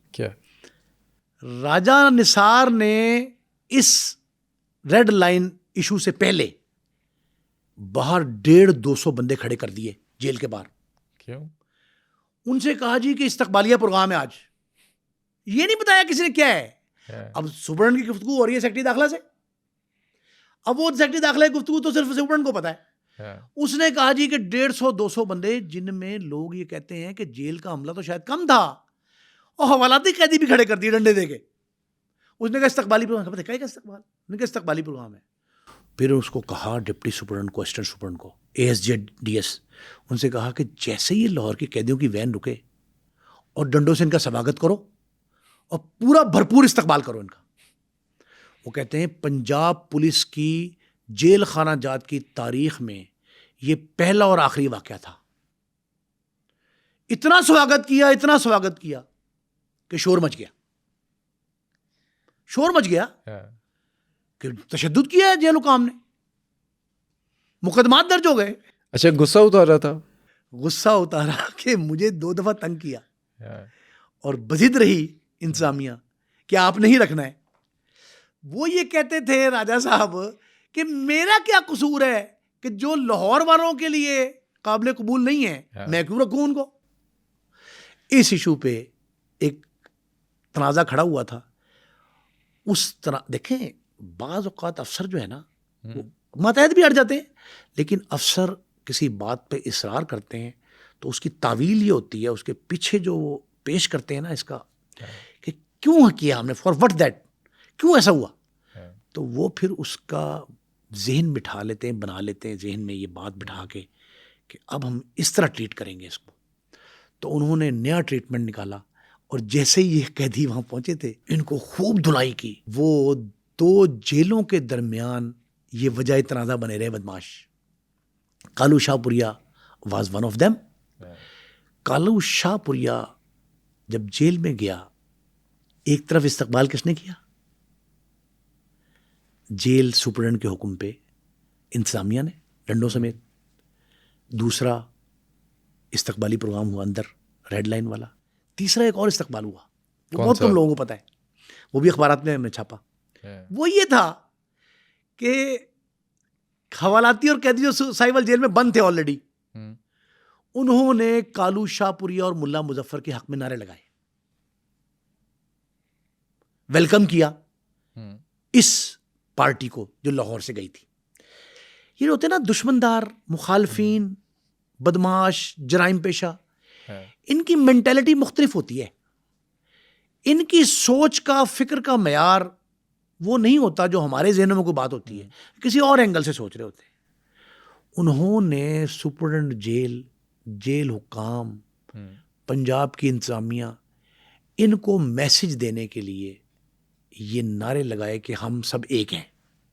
راجہ نثار نے اس ریڈ لائن ایشو سے پہلے باہر 150-200 بندے کھڑے کر دیے جیل کے باہر. کیوں؟ ان سے کہا جی کہ استقبالیہ پروگرام ہے آج, یہ نہیں بتایا کسی نے کیا ہے. اب سپرنٹ کی گفتگو ہو رہی ہے سیکٹری داخلہ سے, اب وہ سیکٹری داخلہ کی گفتگو تو صرف سپرنٹ کو پتا ہے. اس نے کہا جی کہ 150-200 بندے, جن میں لوگ یہ کہتے ہیں کہ جیل کا عملہ تو شاید کم تھا, اور حوالاتی قیدی بھی کھڑے کر دیے ڈنڈے دے کے. اس نے کہا استقبالی پروگرام, پتہ ہے استقبال, نے کہا استقبالی پروگرام ہے. پھر اس کو کہا ڈپٹی سپرنٹ کو, اسسٹنٹ سپرنٹ کو, A S J D S, ان سے کہا کہ جیسے ہی لاہور کے قیدیوں کی وین رکے اور ڈنڈوں سے ان کا سواگت کرو اور پورا بھرپور استقبال کرو ان کا. وہ کہتے ہیں پنجاب پولیس کی جیل خانہ جات کی تاریخ میں یہ پہلا اور آخری واقعہ تھا. اتنا سواگت کیا کہ شور مچ گیا کہ تشدد کیا ہے جیل حکام نے, مقدمات درج ہو گئے. اچھا, غصہ اتارا تھا؟ غصہ اتارا کہ مجھے 2 دفعہ تنگ کیا اور بزد رہی انتظامیہ کہ آپ نہیں رکھنا ہے. وہ یہ کہتے تھے راجہ صاحب کہ میرا کیا قصور ہے کہ جو لاہور والوں کے لیے قابل قبول نہیں ہے میں کیوں رکھوں ان کو. اس ایشو پہ ایک تنازع کھڑا ہوا تھا. اس طرح دیکھیں, بعض اوقات افسر جو ہے نا وہ ماتحت بھی ہٹ جاتے ہیں, لیکن افسر کسی بات پہ اصرار کرتے ہیں تو اس کی تعویل یہ ہوتی ہے, اس کے پیچھے جو وہ پیش کرتے ہیں نا اس کا کہ کیوں کیا ہم نے, فار وٹ دیٹ, کیوں ایسا ہوا, تو وہ پھر اس کا ذہن بٹھا لیتے ہیں, بنا لیتے ہیں ذہن میں یہ بات بٹھا کے کہ اب ہم اس طرح ٹریٹ کریں گے اس کو. تو انہوں نے نیا ٹریٹمنٹ نکالا, اور جیسے ہی یہ قیدی وہاں پہنچے تھے ان کو خوب دھلائی کی. وہ 2 جیلوں کے درمیان یہ وجہ تنازع بنے رہے بدماش. کالو شاہ پوریا واز ون آف دیم. کالو شاہ پوریا جب جیل میں گیا, ایک طرف استقبال کس نے کیا, جیل سپرنٹ کے حکم پہ انتظامیہ نے ڈنڈوں سمیت. دوسرا استقبالی پروگرام ہوا اندر ریڈ لائن والا. تیسرا ایک اور استقبال ہوا, وہ بہت کم لوگوں کو پتا ہے, وہ بھی اخبارات میں ہم نے چھاپا. وہ یہ تھا کہ حوالاتی اور قیدی جو ساہیوال جیل میں بند تھے آلریڈی, انہوں نے کالو شاہ پوریا اور ملا مظفر کے حق میں نعرے لگائے, ویلکم کیا اس پارٹی کو جو لاہور سے گئی تھی. یہ ہوتے نا دشمندار, مخالفین, بدماش, جرائم پیشہ, ان کی مینٹیلٹی مختلف ہوتی ہے. ان کی سوچ کا, فکر کا معیار وہ نہیں ہوتا جو ہمارے ذہنوں میں کوئی بات ہوتی ہے, کسی اور اینگل سے سوچ رہے ہوتے ہیں. انہوں نے سپرنٹ جیل, جیل حکام, پنجاب کی انتظامیہ, ان کو میسج دینے کے لیے یہ نعرے لگائے کہ ہم سب ایک ہیں.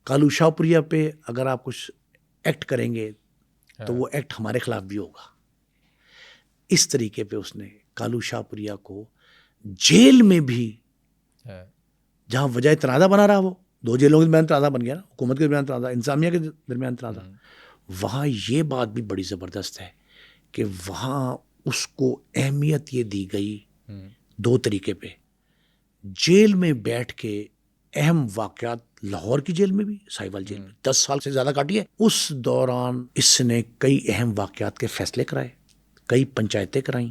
کالو شاہپوریا پہ اگر آپ کچھ ایکٹ کریں گے تو وہ ایکٹ ہمارے خلاف بھی ہوگا. اس طریقے پہ اس نے کالو شاہپوریا کو جیل میں بھی, جہاں وجہ تنازع بنا رہا, وہ 2 جیلوں کے درمیان تنازع بن گیا نا, حکومت کے درمیان تنازع, انتظامیہ کے درمیان تنازع, وہاں یہ بات بھی بڑی زبردست ہے کہ وہاں اس کو اہمیت یہ دی گئی 2 طریقے پہ. جیل میں بیٹھ کے اہم واقعات, لاہور کی جیل میں بھی, ساہیوال جیل میں 10 سال سے زیادہ کاٹی ہے, اس دوران اس نے کئی اہم واقعات کے فیصلے کرائے, کئی پنچایتیں کرائیں,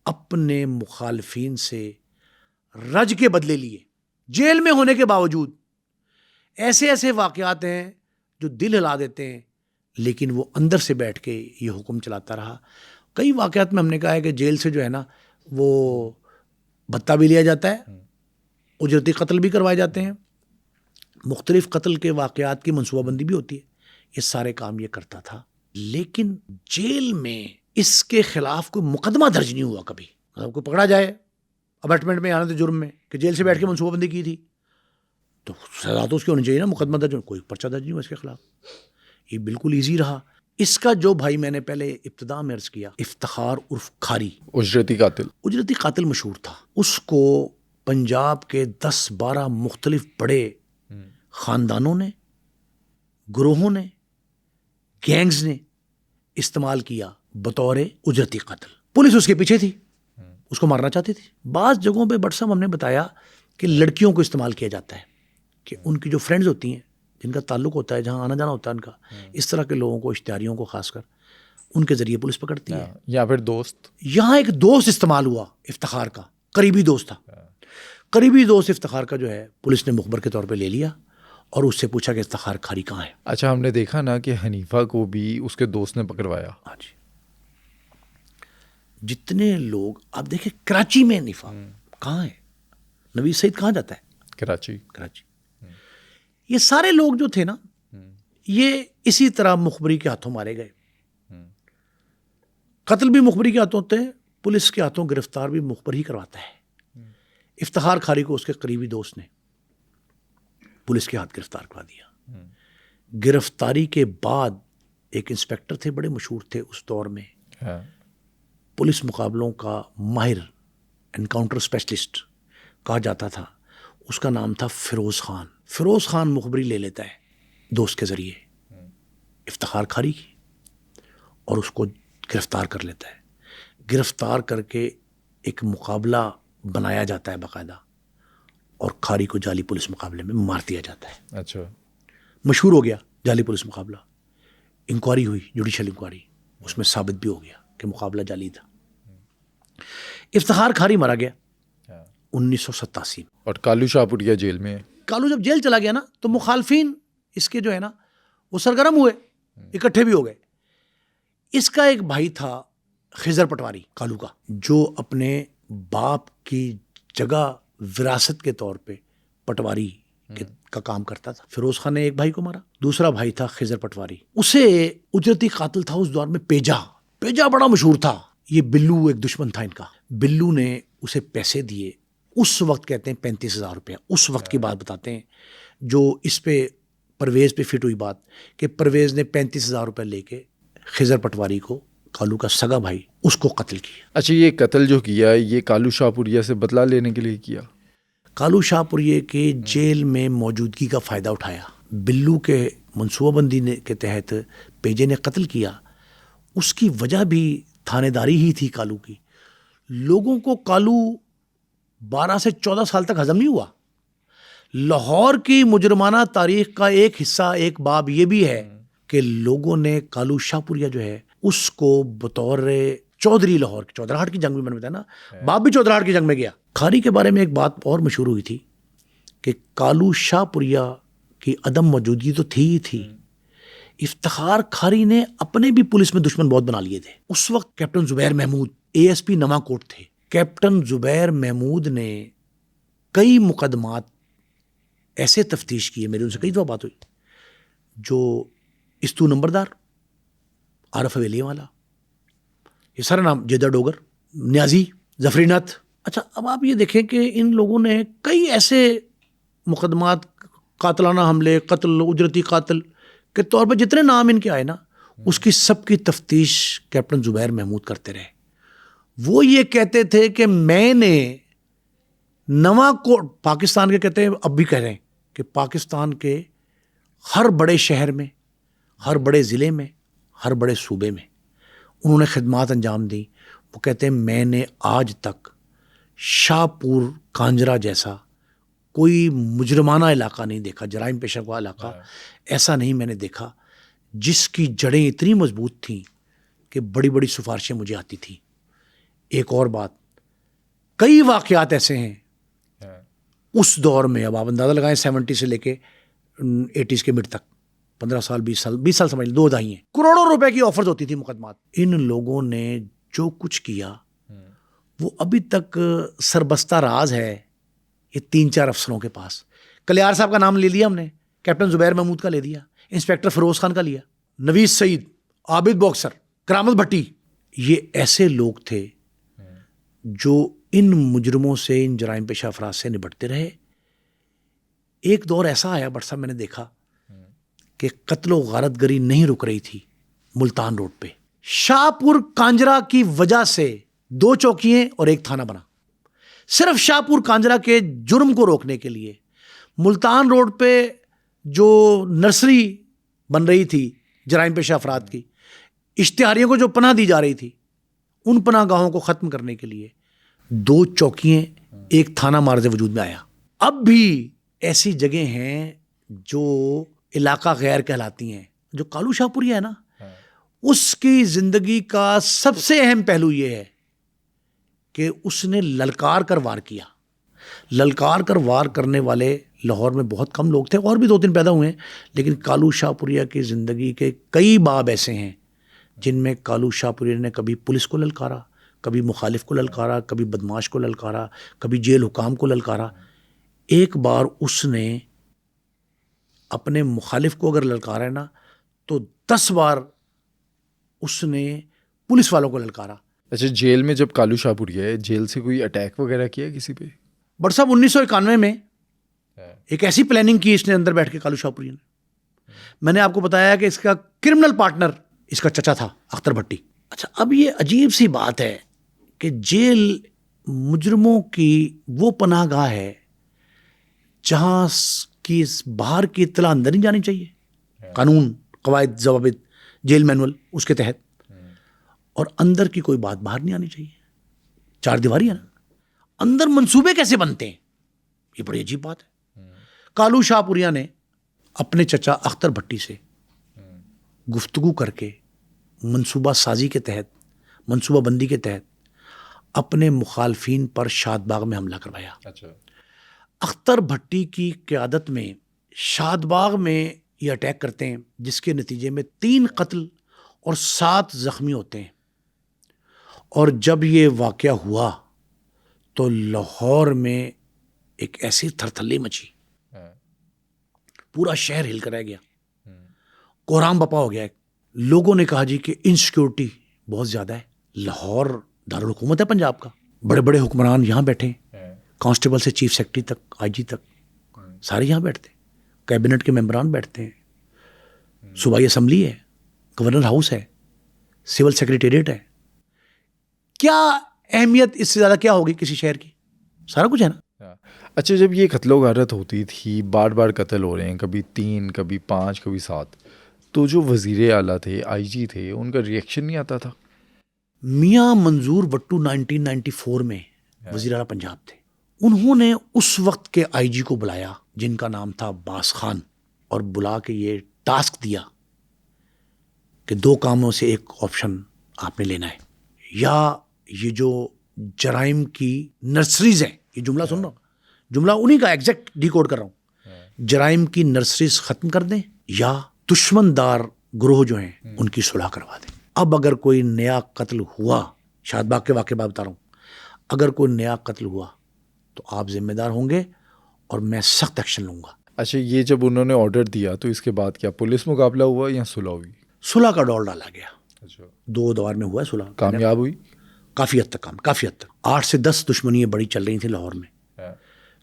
اپنے مخالفین سے رج کے بدلے لیے. جیل میں ہونے کے باوجود ایسے ایسے واقعات ہیں جو دل ہلا دیتے ہیں, لیکن وہ اندر سے بیٹھ کے یہ حکم چلاتا رہا. کئی واقعات میں ہم نے کہا ہے کہ جیل سے جو ہے نا وہ بھتہ بھی لیا جاتا ہے, اجرتی قتل بھی کروائے جاتے ہیں, مختلف قتل کے واقعات کی منصوبہ بندی بھی ہوتی ہے. یہ سارے کام یہ کرتا تھا, لیکن جیل میں اس کے خلاف کوئی مقدمہ درج نہیں ہوا کبھی. مطلب کوئی پکڑا جائے ابیٹمنٹ میں آنے جرم میں کہ جیل سے بیٹھ کے منصوبہ بندی کی تھی تو سزا تو اس کی ہونی چاہیے نا, مقدمہ درج, کوئی پرچہ درج نہیں ہوا اس کے خلاف. یہ بالکل ایزی رہا. اس کا جو بھائی میں نے پہلے ابتدا میں عرض کیا, افتخار عرف کھاری, اجرتی قاتل مشہور تھا. اس کو پنجاب کے 10-12 مختلف بڑے خاندانوں نے, گروہوں نے, گینگز نے استعمال کیا بطور اجرتی قاتل. پولیس اس کے پیچھے تھی, اس کو مارنا چاہتی تھی. بعض جگہوں پہ بٹ صاحب ہم نے بتایا کہ لڑکیوں کو استعمال کیا جاتا ہے, کہ ان کی جو فرینڈز ہوتی ہیں, جن کا تعلق ہوتا ہے, جہاں آنا جانا ہوتا ہے ان کا, اس طرح کے لوگوں کو, اشتہاریوں کو خاص کر, ان کے ذریعے پولیس پکڑتی ہے. یا پھر دوست, یہاں ایک دوست استعمال ہوا افتخار کا, قریبی دوست تھا. قریبی دوست افتخار کا جو ہے پولیس نے مخبر کے طور پہ لے لیا اور اس سے پوچھا کہ افتخار کھاری کہاں ہے. اچھا, ہم نے دیکھا نا کہ حنیفہ کو بھی اس کے دوست نے پکڑوایا. ہاں جی, جتنے لوگ آپ دیکھیں کراچی میں حنیفہ کہاں ہے, نوید سعید کہاں جاتا ہے, کراچی. یہ سارے لوگ جو تھے نا, یہ اسی طرح مخبری کے ہاتھوں مارے گئے. قتل بھی مخبری کے ہاتھوں ہوتے ہیں, پولیس کے ہاتھوں گرفتار بھی مخبر ہی کرواتا ہے. افتخار کھاری کو اس کے قریبی دوست نے پولیس کے ہاتھ گرفتار کروا دیا. گرفتاری کے بعد ایک انسپیکٹر تھے, بڑے مشہور تھے اس دور میں, پولیس مقابلوں کا ماہر, انکاؤنٹر اسپیشلسٹ کہا جاتا تھا. اس کا نام تھا فیروز خان. فیروز خان مخبری لے لیتا ہے دوست کے ذریعے افتخار کھاری کی, اور اس کو گرفتار کر لیتا ہے. گرفتار کر کے ایک مقابلہ بنایا جاتا ہے باقاعدہ, اور کھاری کو جعلی پولیس مقابلے میں مار دیا جاتا ہے. اچھا, مشہور ہو گیا جعلی پولیس مقابلہ. انکوائری ہوئی, جوڈیشل انکوائری, اس میں ثابت بھی ہو گیا کہ مقابلہ جعلی تھا. افتخار کھاری مارا گیا 1987 میں. اور کالو شاہپوریا جیل میں. کالو جب جیل چلا گیا نا تو مخالفین اس کے جو ہے نا وہ سرگرم ہوئے, اکٹھے بھی ہو گئے. اس کا ایک بھائی تھا خضر پٹواری کالو کا, جو اپنے باپ کی جگہ وراثت کے طور پہ پٹواری کا کام کرتا تھا. فیروز خان نے ایک بھائی کو مارا. دوسرا بھائی تھا خضر پٹواری, اسے اجرتی قاتل تھا اس دور میں پیجا بڑا مشہور تھا. یہ بلو ایک دشمن تھا ان کا. بلو نے اسے پیسے دیے, اس وقت کہتے ہیں 35,000 روپیہ, اس وقت کی بات بتاتے ہیں, جو اس پہ پرویز پہ فٹ ہوئی بات کہ پرویز نے 35,000 روپیہ لے کے خضر پٹواری کو, کالو کا سگا بھائی, اس کو قتل کیا. اچھا, یہ قتل جو کیا یہ کالو شاہپوریا سے بدلہ لینے کے لیے کیا. کالو شاہپوریا کے جیل میں موجودگی کا فائدہ اٹھایا. بلو کے منصوبہ بندی کے تحت پیجے نے قتل کیا. اس کی وجہ بھی تھانے داری ہی تھی کالو کی. لوگوں کو کالو 12 سے 14 سال تک ہضم نہیں ہوا. لاہور کی مجرمانہ تاریخ کا ایک حصہ, ایک باب یہ بھی ہے کہ لوگوں نے کالو شاہپوریا جو ہے اس کو بطور چودھری, لاہور کی چودراہٹ کی جنگ میں, میں نے بتایا نا, باپ بھی چودراہٹ کی جنگ میں گیا. کھاری کے بارے میں ایک بات اور مشہور ہوئی تھی کہ کالو شاہپوریا کی عدم موجودگی تو تھی ہی تھی, افتخار کھاری نے اپنے بھی پولیس میں دشمن بہت بنا لیے تھے. اس وقت کیپٹن زبیر محمود ASP نواں کوٹ تھے. کیپٹن زبیر محمود نے کئی مقدمات ایسے تفتیش کیے, میرے ان سے کئی دفعہ بات ہوئی, جو استو نمبردار, عارف حویلی والا, یہ سارا نام, جیدہ ڈوگر, نیازی, ظفری ناتھ, اچھا اب آپ یہ دیکھیں کہ ان لوگوں نے کئی ایسے مقدمات، قاتلانہ حملے، قتل، اجرتی قاتل کے طور پر جتنے نام ان کے آئے نا، اس کی سب کی تفتیش کیپٹن زبیر محمود کرتے رہے. وہ یہ کہتے تھے کہ میں نے نواں کوٹ، پاکستان کے کہتے ہیں، اب بھی کہہ رہے ہیں کہ پاکستان کے ہر بڑے شہر میں، ہر بڑے ضلع میں، ہر بڑے صوبے میں انہوں نے خدمات انجام دی. وہ کہتے ہیں میں نے آج تک شاہ پور کانجرا جیسا کوئی مجرمانہ علاقہ نہیں دیکھا، جرائم پیشہ ہوا علاقہ ایسا نہیں میں نے دیکھا جس کی جڑیں اتنی مضبوط تھیں کہ بڑی بڑی سفارشیں مجھے آتی تھیں. ایک اور بات، کئی واقعات ایسے ہیں اس دور میں، اب آپ اندازہ لگائیں 70 سے لے کے 80s کے مڈ تک، 15 سال 20 سال سمجھ لیں، 2 دہائیں، کروڑوں روپے کی آفرز ہوتی تھی مقدمات. ان لوگوں نے جو کچھ کیا وہ ابھی تک سربستہ راز ہے یہ 3-4 افسروں کے پاس. کلیار صاحب کا نام لے لیا ہم نے، کیپٹن زبیر محمود کا لے دیا، انسپیکٹر فیروز خان کا لیا، نویز سعید، عابد باکسر، کرامت بھٹی. یہ ایسے لوگ تھے جو ان مجرموں سے، ان جرائم پیشہ افراد سے نبٹتے رہے. ایک دور ایسا آیا بٹ صاحب میں نے دیکھا کہ قتل و غارت گری نہیں رک رہی تھی ملتان روڈ پہ. شاہ پور کانجرا کی وجہ سے 2 چوکیاں اور 1 تھانہ بنا، صرف شاہ پور کانجرا کے جرم کو روکنے کے لیے. ملتان روڈ پہ جو نرسری بن رہی تھی جرائم پیشہ افراد کی، اشتہاریوں کو جو پناہ دی جا رہی تھی، ان پناہ گاہوں کو ختم کرنے کے لیے 2 چوکیاں، 1 تھانہ مارز وجود میں آیا. اب بھی ایسی جگہیں ہیں جو علاقہ غیر کہلاتی ہیں. جو کالو شاہ پوریہ ہے نا، اس کی زندگی کا سب سے اہم پہلو یہ ہے کہ اس نے للکار کر وار کیا. للکار کر وار کرنے والے لاہور میں بہت کم لوگ تھے، اور بھی 2-3 پیدا ہوئے ہیں، لیکن کالو شاہ پوریہ کی زندگی کے کئی باب ایسے ہیں جن میں کالو شاہ پوریہ نے کبھی پولیس کو للکارا، کبھی مخالف کو للکارا، کبھی بدماش کو للکارا، کبھی جیل حکام کو للکارا. ایک بار اس نے اپنے مخالف کو اگر للکارا ہے نا تو 10 بار اس نے پولیس والوں کو للکارا. اچھا، جیل میں جب کالو شاہ پوریہ ہے، جیل سے کوئی اٹیک وغیرہ کیا کسی پہ؟ بٹ صاحب 1991 میں ایک ایسی پلاننگ کی اس نے اندر بیٹھ کے کالو شاہ پوریہ نے. میں نے آپ کو بتایا کہ اس کا کرمنل پارٹنر اس کا چچا تھا اختر بھٹی. اچھا اب یہ عجیب سی بات ہے کہ جیل مجرموں کی وہ پناہ گاہ ہے جہاں کی باہر کی اطلاع اندر نہیں جانی چاہیے. قانون، قواعد، ضوابط، جیل مینول اس کے تحت، اور اندر کی کوئی بات باہر نہیں آنی چاہیے. 4 دیواری ہے نا، اندر منصوبے کیسے بنتے ہیں، یہ بڑی عجیب بات ہے. کالو شاہ پوریہ نے اپنے چچا اختر بھٹی سے گفتگو کر کے منصوبہ سازی کے تحت، منصوبہ بندی کے تحت اپنے مخالفین پر شاد باغ میں حملہ کروایا. اختر بھٹی کی قیادت میں شاد باغ میں یہ اٹیک کرتے ہیں، جس کے نتیجے میں 3 قتل اور 7 زخمی ہوتے ہیں. اور جب یہ واقعہ ہوا تو لاہور میں ایک ایسی تھرتھلی مچی، پورا شہر ہل کر رہ گیا، کوہرام بپا ہو گیا. لوگوں نے کہا جی کہ انسیکیورٹی بہت زیادہ ہے. لاہور دارالحکومت ہے پنجاب کا، بڑے بڑے حکمران یہاں بیٹھے، کانسٹیبل سے چیف سیکرٹری تک، آئی جی تک، سارے یہاں بیٹھتے ہیں. کیبنٹ کے ممبران بیٹھتے ہیں، صوبائی اسمبلی ہے، گورنر ہاؤس ہے، سول سیکریٹریٹ ہے. کیا اہمیت اس سے زیادہ کیا ہوگی کسی شہر کی؟ سارا کچھ ہے نا. اچھا، جب یہ قتل و غارت ہوتی تھی، بار بار قتل ہو رہے ہیں، کبھی 3، کبھی 5، کبھی 7، تو جو وزیر اعلیٰ تھے، آئی جی تھے، ان کا ریئیکشن نہیں آتا تھا؟ میاں منظور وٹو 1994 میں وزیر اعلیٰ پنجاب تھے. انہوں نے اس وقت کے آئی جی کو بلایا جن کا نام تھا عباس خان، اور بلا کے یہ ٹاسک دیا کہ 2 کاموں سے ایک آپشن آپ نے لینا ہے، یا یہ جو جرائم کی نرسریز ہیں، یہ جملہ سن رہا ہوں، جملہ انہی کا ایگزیکٹ ڈی کوڈ کر رہا ہوں، جرائم کی نرسریز ختم کر دیں یا دشمن دار گروہ جو ہیں ان کی صلح کروا دیں. اب اگر کوئی نیا قتل ہوا، شاد باغ کے واقعے بتا رہا ہوں، اگر کوئی نیا قتل ہوا تو آپ ذمہ دار ہوں گے اور میں سخت ایکشن لوں گا. اچھا، یہ جب انہوں نے آرڈر دیا تو اس کے بعد کیا پولیس مقابلہ ہوا یا صلح ہوئی؟ صلح کا ڈور ڈالا گیا. اچھا، 2 دور میں ہوا ہے صلح. کامیاب ہوئی؟ کافی حد تک کام، کافی حد تک 8 سے 10 دشمنیاں بڑی چل رہی تھیں لاہور میں،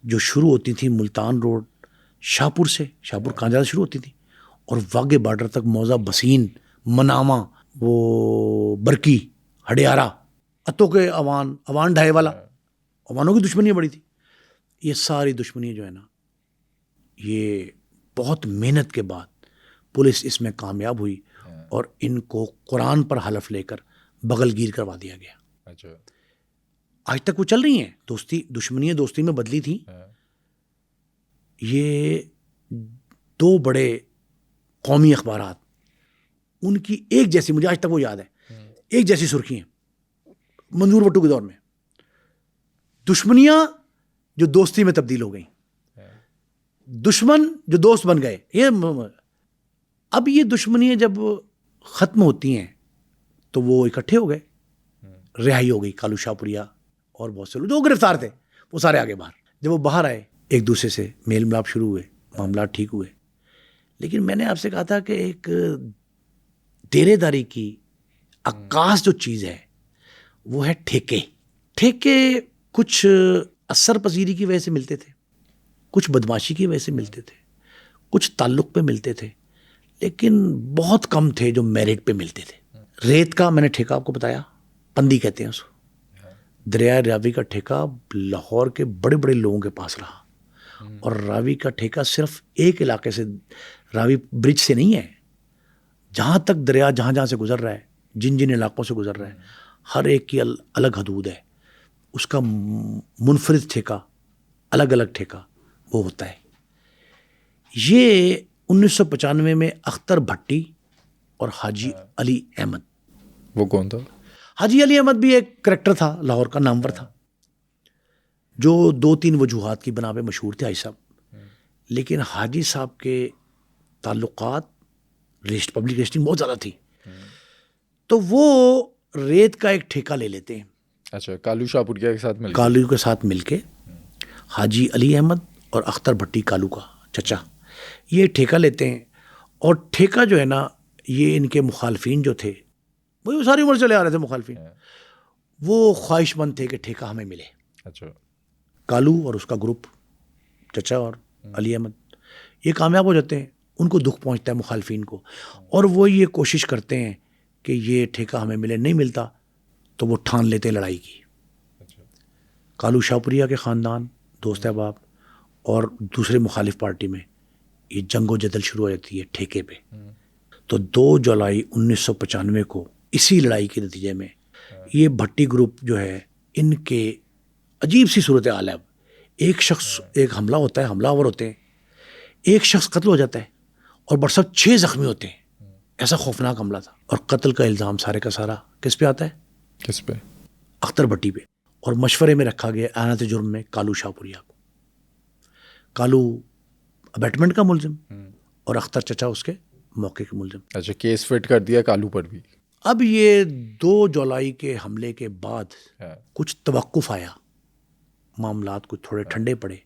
جو شروع ہوتی تھیں ملتان روڈ شاہپور سے، شاہپور کانجھا سے شروع ہوتی تھی اور واگے بارڈر تک موزہ بسین، مناما، وہ برکی، ہڈیارہ، اتو کے اوان ڈھائی والا، اوانوں کی دشمنیاں بڑی تھی. یہ ساری دشمنیاں جو ہے نا، یہ بہت محنت کے بعد پولیس اس میں کامیاب ہوئی اور ان کو قرآن پر حلف لے کر بغل گیر کروا دیا گیا. اچھا. آج تک وہ چل رہی ہیں، دشمنیاں دوستی میں بدلی تھیں. یہ 2 بڑے قومی اخبارات، ان کی ایک جیسی، مجھے آج تک وہ یاد ہے، ایک جیسی سرخی ہیں منظور بٹو کے دور میں. دشمنیاں جو دوستی میں تبدیل ہو گئیں، دشمن جو دوست بن گئے. اب یہ دشمنیاں جب ختم ہوتی ہیں تو وہ اکٹھے ہو گئے، رہائی ہو گئی. کالو شاہپوریا اور بہت سے لوگ جو گرفتار تھے وہ سارے آگے باہر. جب وہ باہر آئے ایک دوسرے سے میل ملاپ شروع ہوئے، معاملات ٹھیک ہوئے. لیکن میں نے آپ سے کہا تھا کہ ایک ڈیرے داری کی عکاس جو چیز ہے وہ ہے ٹھیکے. ٹھیکے کچھ اثر پذیری کی وجہ سے ملتے تھے، کچھ بدماشی کی وجہ سے ملتے تھے، کچھ تعلق پہ ملتے تھے، لیکن بہت کم تھے جو میرٹ پہ ملتے تھے. ریت کا میں نے ٹھیکہ آپ کو بتایا، پندی کہتے ہیں اس کو. دریائے راوی کا ٹھیکہ لاہور کے بڑے بڑے لوگوں کے پاس رہا، اور راوی کا ٹھیکہ صرف ایک علاقے سے، راوی برج سے نہیں ہے، جہاں تک دریا جہاں سے گزر رہا ہے، جن جن علاقوں سے گزر رہا ہے، ہر ایک کی الگ حدود ہے. اس کا منفرد ٹھیکہ، الگ الگ ٹھیکہ وہ ہوتا ہے. یہ 1995 میں اختر بھٹی اور حاجی علی احمد. وہ کون تھا؟ حاجی علی احمد بھی ایک کریکٹر تھا، لاہور کا نامور تھا، جو 2-3 وجوہات کی بنا پہ مشہور تھے حاجی صاحب. لیکن حاجی صاحب کے تعلقات پبلک رجسٹرنگ بہت زیادہ تھی، تو وہ ریت کا ایک ٹھیکہ لے لیتے ہیں. اچھا. کالو شاہپوریا کے ساتھ کالو کے ساتھ مل کے حاجی علی احمد اور اختر بھٹی کالو کا چچا یہ ٹھیکہ لیتے ہیں. اور ٹھیکہ جو ہے نا، یہ ان کے مخالفین جو تھے، وہ ساری عمر چلے آ رہے تھے مخالفین، وہ خواہش مند تھے کہ ٹھیکہ ہمیں ملے. اچھا. کالو اور اس کا گروپ، چچا اور علی احمد، یہ کامیاب ہو جاتے ہیں. ان کو دکھ پہنچتا ہے مخالفین کو، اور وہ یہ کوشش کرتے ہیں کہ یہ ٹھیکہ ہمیں ملے. نہیں ملتا تو وہ ٹھان لیتے لڑائی کی. کالو شاہپوریا کے خاندان، دوست احباب اور دوسرے مخالف پارٹی میں یہ جنگ و جدل شروع ہو جاتی ہے ٹھیکے پہ. تو 2 جولائی 1995 کو اسی لڑائی کے نتیجے میں یہ بھٹی گروپ جو ہے، ان کے عجیب سی صورتحال ہے. اب ایک شخص، ایک حملہ ہوتا ہے، حملہ آور ہوتے ہیں، ایک شخص قتل ہو جاتا ہے اور برسات 6 زخمی ہوتے ہیں. ایسا خوفناک حملہ تھا. اور قتل کا الزام سارے کا سارا کس پہ آتا ہے؟ کس پہ؟ اختر بھٹی پہ. اور مشورے میں رکھا گیا اعانت جرم میں کالو شاہپوریا کو. کالو ابیٹمنٹ کا ملزم اور اختر چچا اس کے موقع کے ملزم. اچھا. کیس فٹ کر دیا کالو پر بھی. اب یہ 2 جولائی کے حملے کے بعد کچھ توقف آیا، معاملات کچھ تھوڑے ٹھنڈے پڑے.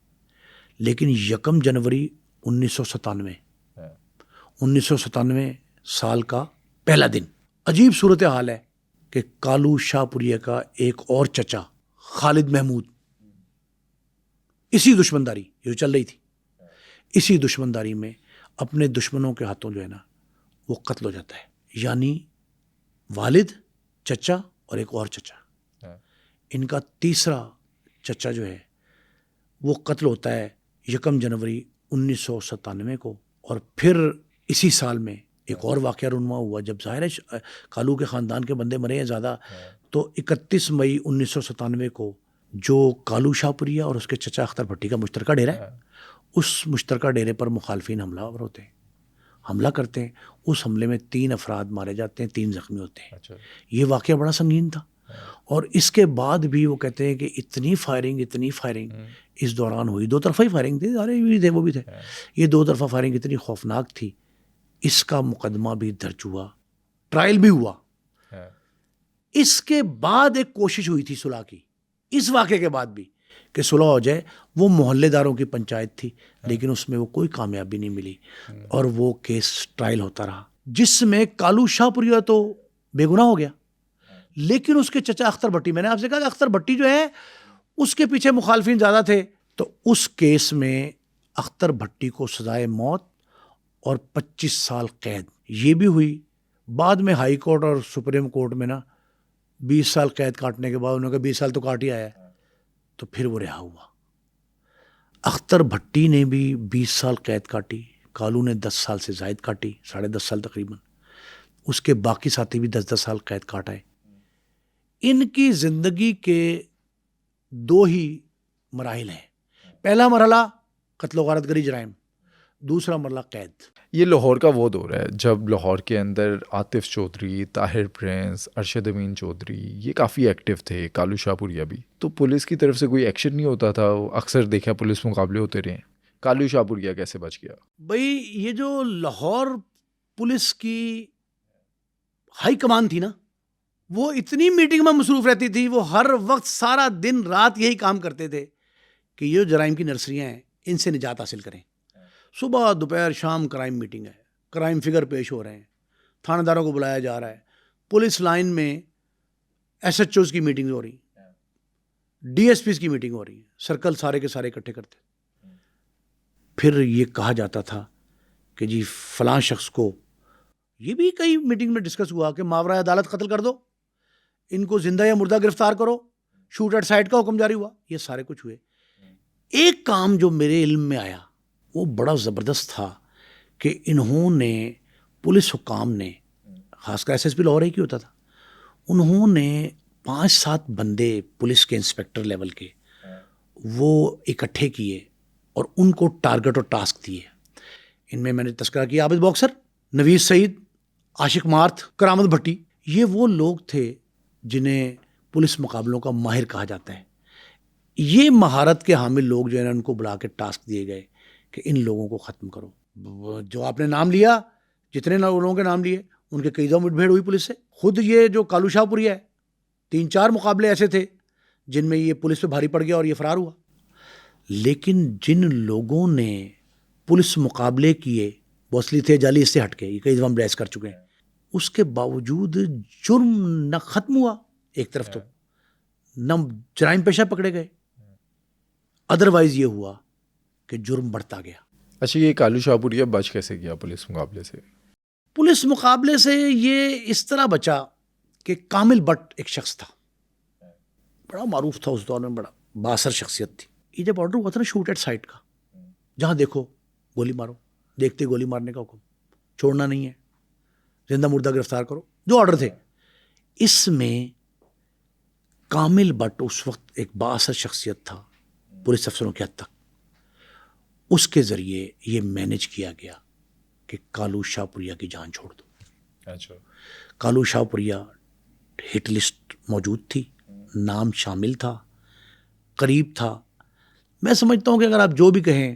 لیکن 1 جنوری 1997 سال کا پہلا دن، عجیب صورتحال ہے کہ کالو شاہپوریا کا ایک اور چچا خالد محمود، اسی دشمنداری جو چل رہی تھی، اسی دشمنداری میں اپنے دشمنوں کے ہاتھوں جو ہے نا وہ قتل ہو جاتا ہے. یعنی والد، چچا اور ایک اور چچا، ان کا تیسرا چچا جو ہے وہ قتل ہوتا ہے 1 جنوری 1997 کو. اور پھر اسی سال میں ایک اور واقعہ رونما ہوا، جب ظاہر ہے کالو کے خاندان کے بندے مرے ہیں زیادہ، تو 31 مئی 1997 کو جو کالو شاہپوریا اور اس کے چچا اختر بھٹی کا مشترکہ ڈیرا ہے، اس مشترکہ ڈیرے پر مخالفین حملہ آور ہوتے ہیں، حملہ کرتے ہیں. اس حملے میں 3 افراد مارے جاتے ہیں، 3 زخمی ہوتے ہیں. یہ واقعہ بڑا سنگین تھا. اور اس کے بعد بھی وہ کہتے ہیں کہ اتنی فائرنگ اس دوران ہوئی. 2 طرفہ ہی فائرنگ تھی، سارے بھی تھے وہ بھی تھے. یہ 2 طرفہ فائرنگ اتنی خوفناک تھی، اس کا مقدمہ بھی درج ہوا، ٹرائل بھی ہوا. اس کے بعد ایک کوشش ہوئی تھی صلح کی، اس واقعے کے بعد بھی، کہ صلح ہو جائے. وہ محلے داروں کی پنچایت تھی، لیکن اس میں وہ کوئی کامیابی نہیں ملی اور وہ کیس ٹرائل ہوتا رہا، جس میں کالو شاہپوریا تو بے گناہ ہو گیا، لیکن اس کے چچا اختر بھٹی, میں نے آپ سے کہا کہ اختر بھٹی جو ہے اس کے پیچھے مخالفین زیادہ تھے, تو اس کیس میں اختر بھٹی کو سزائے موت اور 25 سال قید یہ بھی ہوئی. بعد میں ہائی کورٹ اور سپریم کورٹ میں نا 20 سال قید کاٹنے کے بعد انہوں نے کہا 20 سال تو کاٹ ہی آیا ہے, تو پھر وہ رہا ہوا. اختر بھٹی نے بھی 20 سال قید کاٹی, کالو نے 10 سال سے زائد کاٹی, 10.5 سال تقریباً. اس کے باقی ساتھی بھی 10 سال قید کاٹا ہے. ان کی زندگی کے 2 ہی مراحل ہیں. پہلا مرحلہ قتل و غارت گری جرائم, دوسرا مرحلہ قید. یہ لاہور کا وہ دور ہے جب لاہور کے اندر عاطف چودھری, طاہر پرنس, ارشد امین چودھری یہ کافی ایکٹیو تھے, کالو شاہپوریا بھی. تو پولیس کی طرف سے کوئی ایکشن نہیں ہوتا تھا. اکثر دیکھا پولیس مقابلے ہوتے رہے. کالو شاہپوریا کیسے بچ گیا؟ بھائی یہ جو لاہور پولیس کی ہائی کمان تھی نا, وہ اتنی میٹنگ میں مصروف رہتی تھی, وہ ہر وقت سارا دن رات یہی کام کرتے تھے کہ یہ جرائم کی نرسریاں ہیں ان سے نجات حاصل کریں. صبح دوپہر شام کرائم میٹنگ ہے, کرائم فگر پیش ہو رہے ہیں, تھانہ داروں کو بلایا جا رہا ہے, پولیس لائن میں ایس ایچ اوز کی میٹنگ ہو رہی, ڈی ایس پیز کی میٹنگ ہو رہی ہے, سرکل سارے کے سارے اکٹھے کرتے. پھر یہ کہا جاتا تھا کہ جی فلاں شخص کو, یہ بھی کئی میٹنگ میں ڈسکس ہوا کہ ماورائے عدالت قتل کر دو, ان کو زندہ یا مردہ گرفتار کرو, شوٹ ایٹ سائٹ کا حکم جاری ہوا. یہ سارے کچھ ہوئے. ایک کام جو میرے علم میں آیا وہ بڑا زبردست تھا کہ انہوں نے, پولیس حکام نے, خاص کر ایس ایس پی لاہور ہی ہوتا تھا, انہوں نے 5-7 بندے پولیس کے انسپیکٹر لیول کے وہ اکٹھے کیے اور ان کو ٹارگٹ اور ٹاسک دیے. ان میں نے تذکرہ کیا عابد باکسر, نویز سعید, عاشق مارتھ, کرامت بھٹی. یہ وہ لوگ تھے جنہیں پولیس مقابلوں کا ماہر کہا جاتا ہے. یہ مہارت کے حامل لوگ جو ہیں ان کو بلا کے ٹاسک دیے گئے کہ ان لوگوں کو ختم کرو. جو آپ نے نام لیا, جتنے لوگوں کے نام لیے, ان کے کئی دفعہ مٹبھیڑ ہوئی پولیس سے. خود یہ جو کالو شاہپوریا ہے, 3-4 مقابلے ایسے تھے جن میں یہ پولیس پہ بھاری پڑ گیا اور یہ فرار ہوا. لیکن جن لوگوں نے پولیس مقابلے کیے وہ اصلی تھے جعلی, اس سے ہٹ کے, یہ کئی دفعہ ہم بحث کر چکے ہیں, اس کے باوجود جرم نہ ختم ہوا ایک طرف, تو نہ جرائم پیشہ پکڑے گئے, ادروائز یہ ہوا کہ جرم بڑھتا گیا. اچھا, یہ کالو شاہپوریا بچ کیسے گیا پولیس مقابلے سے؟ پولیس مقابلے سے یہ اس طرح بچا کہ کامل بٹ ایک شخص تھا, بڑا معروف تھا اس دور میں, بڑا بااثر شخصیت تھی. یہ جب آرڈر ہوا تھا نا شوٹ ایٹ سائٹ کا, جہاں دیکھو گولی مارو, دیکھتے گولی مارنے کا حکم, چھوڑنا نہیں ہے, زندہ مردہ گرفتار کرو, جو آرڈر تھے, اس میں کامل بٹ اس وقت ایک بااثر شخصیت تھا پولیس افسروں کی حد تک. اس کے ذریعے یہ مینیج کیا گیا کہ کالو شاہپوریا کی جان چھوڑ دو. اچھا, کالو شاہپوریا ہٹ لسٹ موجود تھی, نام شامل تھا, قریب تھا. میں سمجھتا ہوں کہ اگر آپ جو بھی کہیں,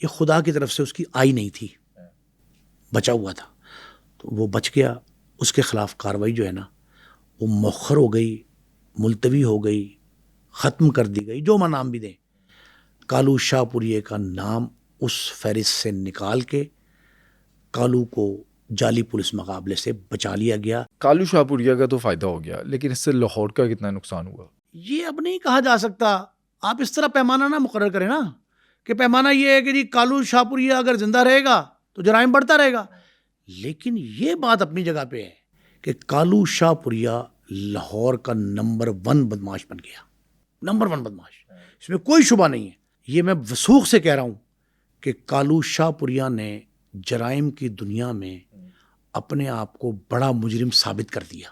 یہ خدا کی طرف سے اس کی آئی نہیں تھی, بچا ہوا تھا, تو وہ بچ گیا. اس کے خلاف کارروائی جو ہے نا وہ مؤخر ہو گئی, ملتوی ہو گئی, ختم کر دی گئی, جو نام بھی دیں. کالو شاہپوریا کا نام اس فہرست سے نکال کے کالو کو جعلی پولیس مقابلے سے بچا لیا گیا. کالو شاہپوریا کا تو فائدہ ہو گیا, لیکن اس سے لاہور کا کتنا نقصان ہوا یہ اب نہیں کہا جا سکتا. آپ اس طرح پیمانہ نہ مقرر کریں نا کہ پیمانہ یہ ہے کہ جی کالو شاہپوریا اگر زندہ رہے گا تو جرائم بڑھتا رہے گا. لیکن یہ بات اپنی جگہ پہ ہے کہ کالو شاہپوریا لاہور کا نمبر 1 بدماش بن گیا, نمبر 1 بدماش, اس میں کوئی شبہ نہیں ہے. یہ میں وثوق سے کہہ رہا ہوں کہ کالو شاہپوریا نے جرائم کی دنیا میں اپنے آپ کو بڑا مجرم ثابت کر دیا.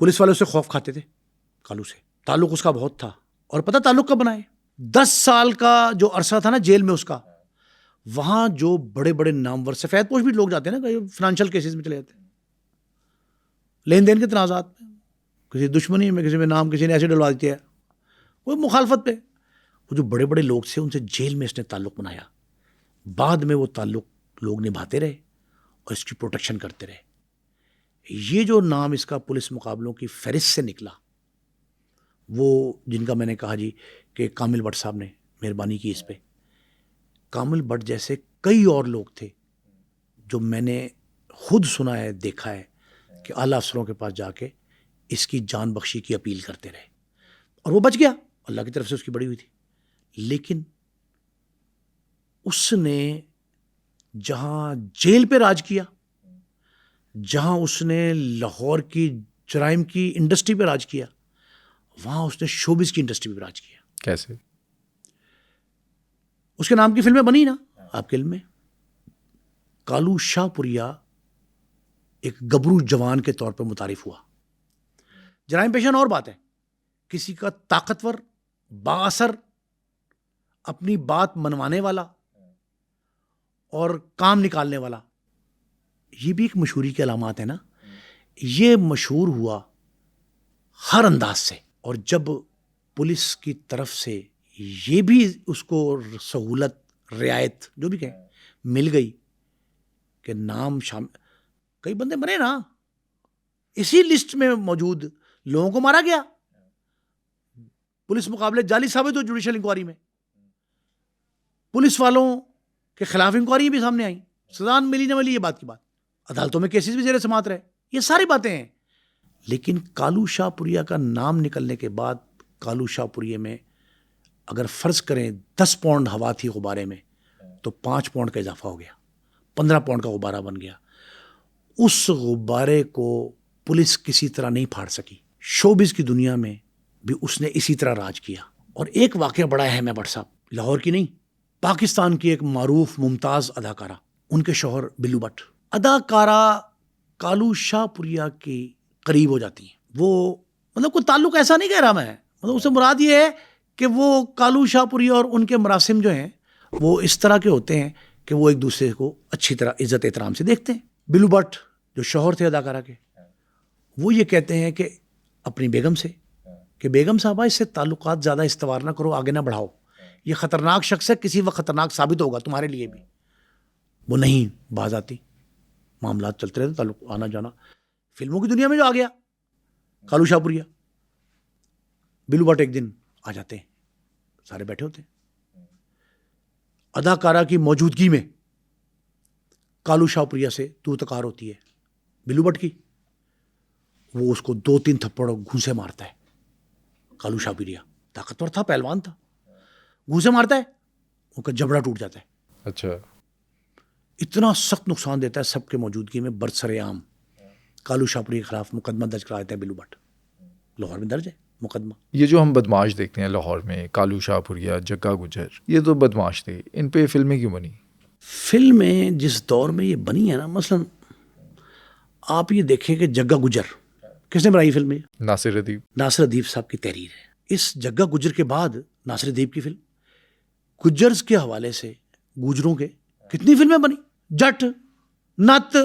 پولیس والوں سے خوف کھاتے تھے, کالو سے تعلق اس کا بہت تھا. اور پتہ تعلق کب بنائے؟ 10 سال کا جو عرصہ تھا نا جیل میں اس کا, وہاں جو بڑے بڑے نامور سفید پوش بھی لوگ جاتے ہیں نا, فنانشل کیسز میں چلے جاتے ہیں, لین دین کے تنازعات میں, کسی دشمنی میں, کسی میں نام کسی نے ایسے ڈلوا دیتے ہیں, کوئی مخالفت پہ, وہ جو بڑے بڑے لوگ تھے ان سے جیل میں اس نے تعلق بنایا. بعد میں وہ تعلق لوگ نبھاتے رہے اور اس کی پروٹیکشن کرتے رہے. یہ جو نام اس کا پولیس مقابلوں کی فہرست سے نکلا, وہ جن کا میں نے کہا جی کہ کامل بٹ صاحب نے مہربانی کی اس پہ, کامل بٹ جیسے کئی اور لوگ تھے جو میں نے خود سنا ہے, دیکھا ہے کہ اعلیٰ افسروں کے پاس جا کے اس کی جان بخشی کی اپیل کرتے رہے, اور وہ بچ گیا, اللہ کی طرف سے اس کی بڑی ہوئی تھی. لیکن اس نے جہاں جیل پہ راج کیا, جہاں اس نے لاہور کی جرائم کی انڈسٹری پہ راج کیا, وہاں اس نے شوبز کی انڈسٹری پہ راج کیا. کیسے؟ اس کے نام کی فلمیں بنی نا آپ کے علم میں. کالو شاہ پوریا ایک گبرو جوان کے طور پہ متعارف ہوا. جرائم پیشہ اور بات ہے, کسی کا طاقتور, بااثر, اپنی بات منوانے والا اور کام نکالنے والا, یہ بھی ایک مشہوری کی علامات ہے نا. یہ مشہور ہوا ہر انداز سے, اور جب پولیس کی طرف سے یہ بھی اس کو سہولت, رعایت جو بھی کہیں مل گئی کہ نام شامل, کئی بندے مرے نا اسی لسٹ میں موجود, لوگوں کو مارا گیا, پولیس مقابلے جعلی ثابت ہو جوڈیشل انکوائری میں, پولیس والوں کے خلاف انکوائری بھی سامنے آئیں, سزا ملی نہ ملی یہ بات کی بات, عدالتوں میں کیسز بھی زیر سماعت رہے, یہ ساری باتیں ہیں. لیکن کالو شاہ پوریا کا نام نکلنے کے بعد کالو شاہ پوریا میں اگر فرض کریں 10 پاؤنڈ ہوا تھی غبارے میں, تو 5 پاؤنڈ کا اضافہ ہو گیا, 15 پاؤنڈ کا غبارہ بن گیا. اس غبارے کو پولیس کسی طرح نہیں پھاڑ سکی. شوبز کی دنیا میں بھی اس نے اسی طرح راج کیا. اور ایک واقعہ بڑا اہم ہے بٹ صاحب, لاہور کی نہیں, پاکستان کی ایک معروف ممتاز اداکارہ, ان کے شوہر بلو بٹ, اداکارہ کالو شاہ پوریا کی قریب ہو جاتی ہیں. وہ مطلب کوئی تعلق ایسا نہیں کہہ رہا میں, مطلب اس سے مراد یہ ہے کہ وہ کالو شاہ پوریا اور ان کے مراسم جو ہیں وہ اس طرح کے ہوتے ہیں کہ وہ ایک دوسرے کو اچھی طرح عزت احترام سے دیکھتے ہیں. بلو بٹ جو شوہر تھے اداکارہ کے, وہ یہ کہتے ہیں کہ اپنی بیگم سے کہ بیگم صاحبہ اس سے تعلقات زیادہ استوار نہ کرو, آگے نہ بڑھاؤ, یہ خطرناک شخص ہے, کسی وقت خطرناک ثابت ہوگا تمہارے لیے بھی. وہ نہیں باز آتی, معاملات چلتے رہتے, تعلق آنا جانا. فلموں کی دنیا میں جو آ گیا کالو شاہ پوریا, بلو بٹ ایک دن آ جاتے ہیں, سارے بیٹھے ہوتے ہیں, اداکارہ کی موجودگی میں کالو شاہ پوریا سے تو تکار ہوتی ہے بلو بٹ کی. وہ اس کو 2-3 تھپڑ گھوسے مارتا ہے. کالو شاہ پوریا طاقتور تھا, پہلوان تھا, گھوسے مارتا ہے, ان کا جبڑا ٹوٹ جاتا ہے. اچھا, اتنا سخت نقصان دیتا ہے سب کے موجودگی میں, برسر عام کالو شاہ پوریا کے خلاف مقدمہ درج کرا دیتا ہے بلو بٹ. لاہور میں درج ہے مقدمہ. یہ جو ہم بدماش دیکھتے ہیں لاہور میں, کالو شاہ پوریا, جگا گجر, یہ تو بدماش تھے, ان پہ فلمیں کیوں بنی؟ فلمیں جس دور میں یہ بنی ہے نا, مثلا آپ یہ دیکھیں کہ جگا گجر کس نے بنائی فلم؟ ناصر ادیب. ناصر ادیب صاحب کی تحریر ہے. اس جگا گجر کے بعد ناصر ادیب کی فلم, گجرز کے حوالے سے, گوجروں کے کتنی فلمیں بنی, جٹ, نت.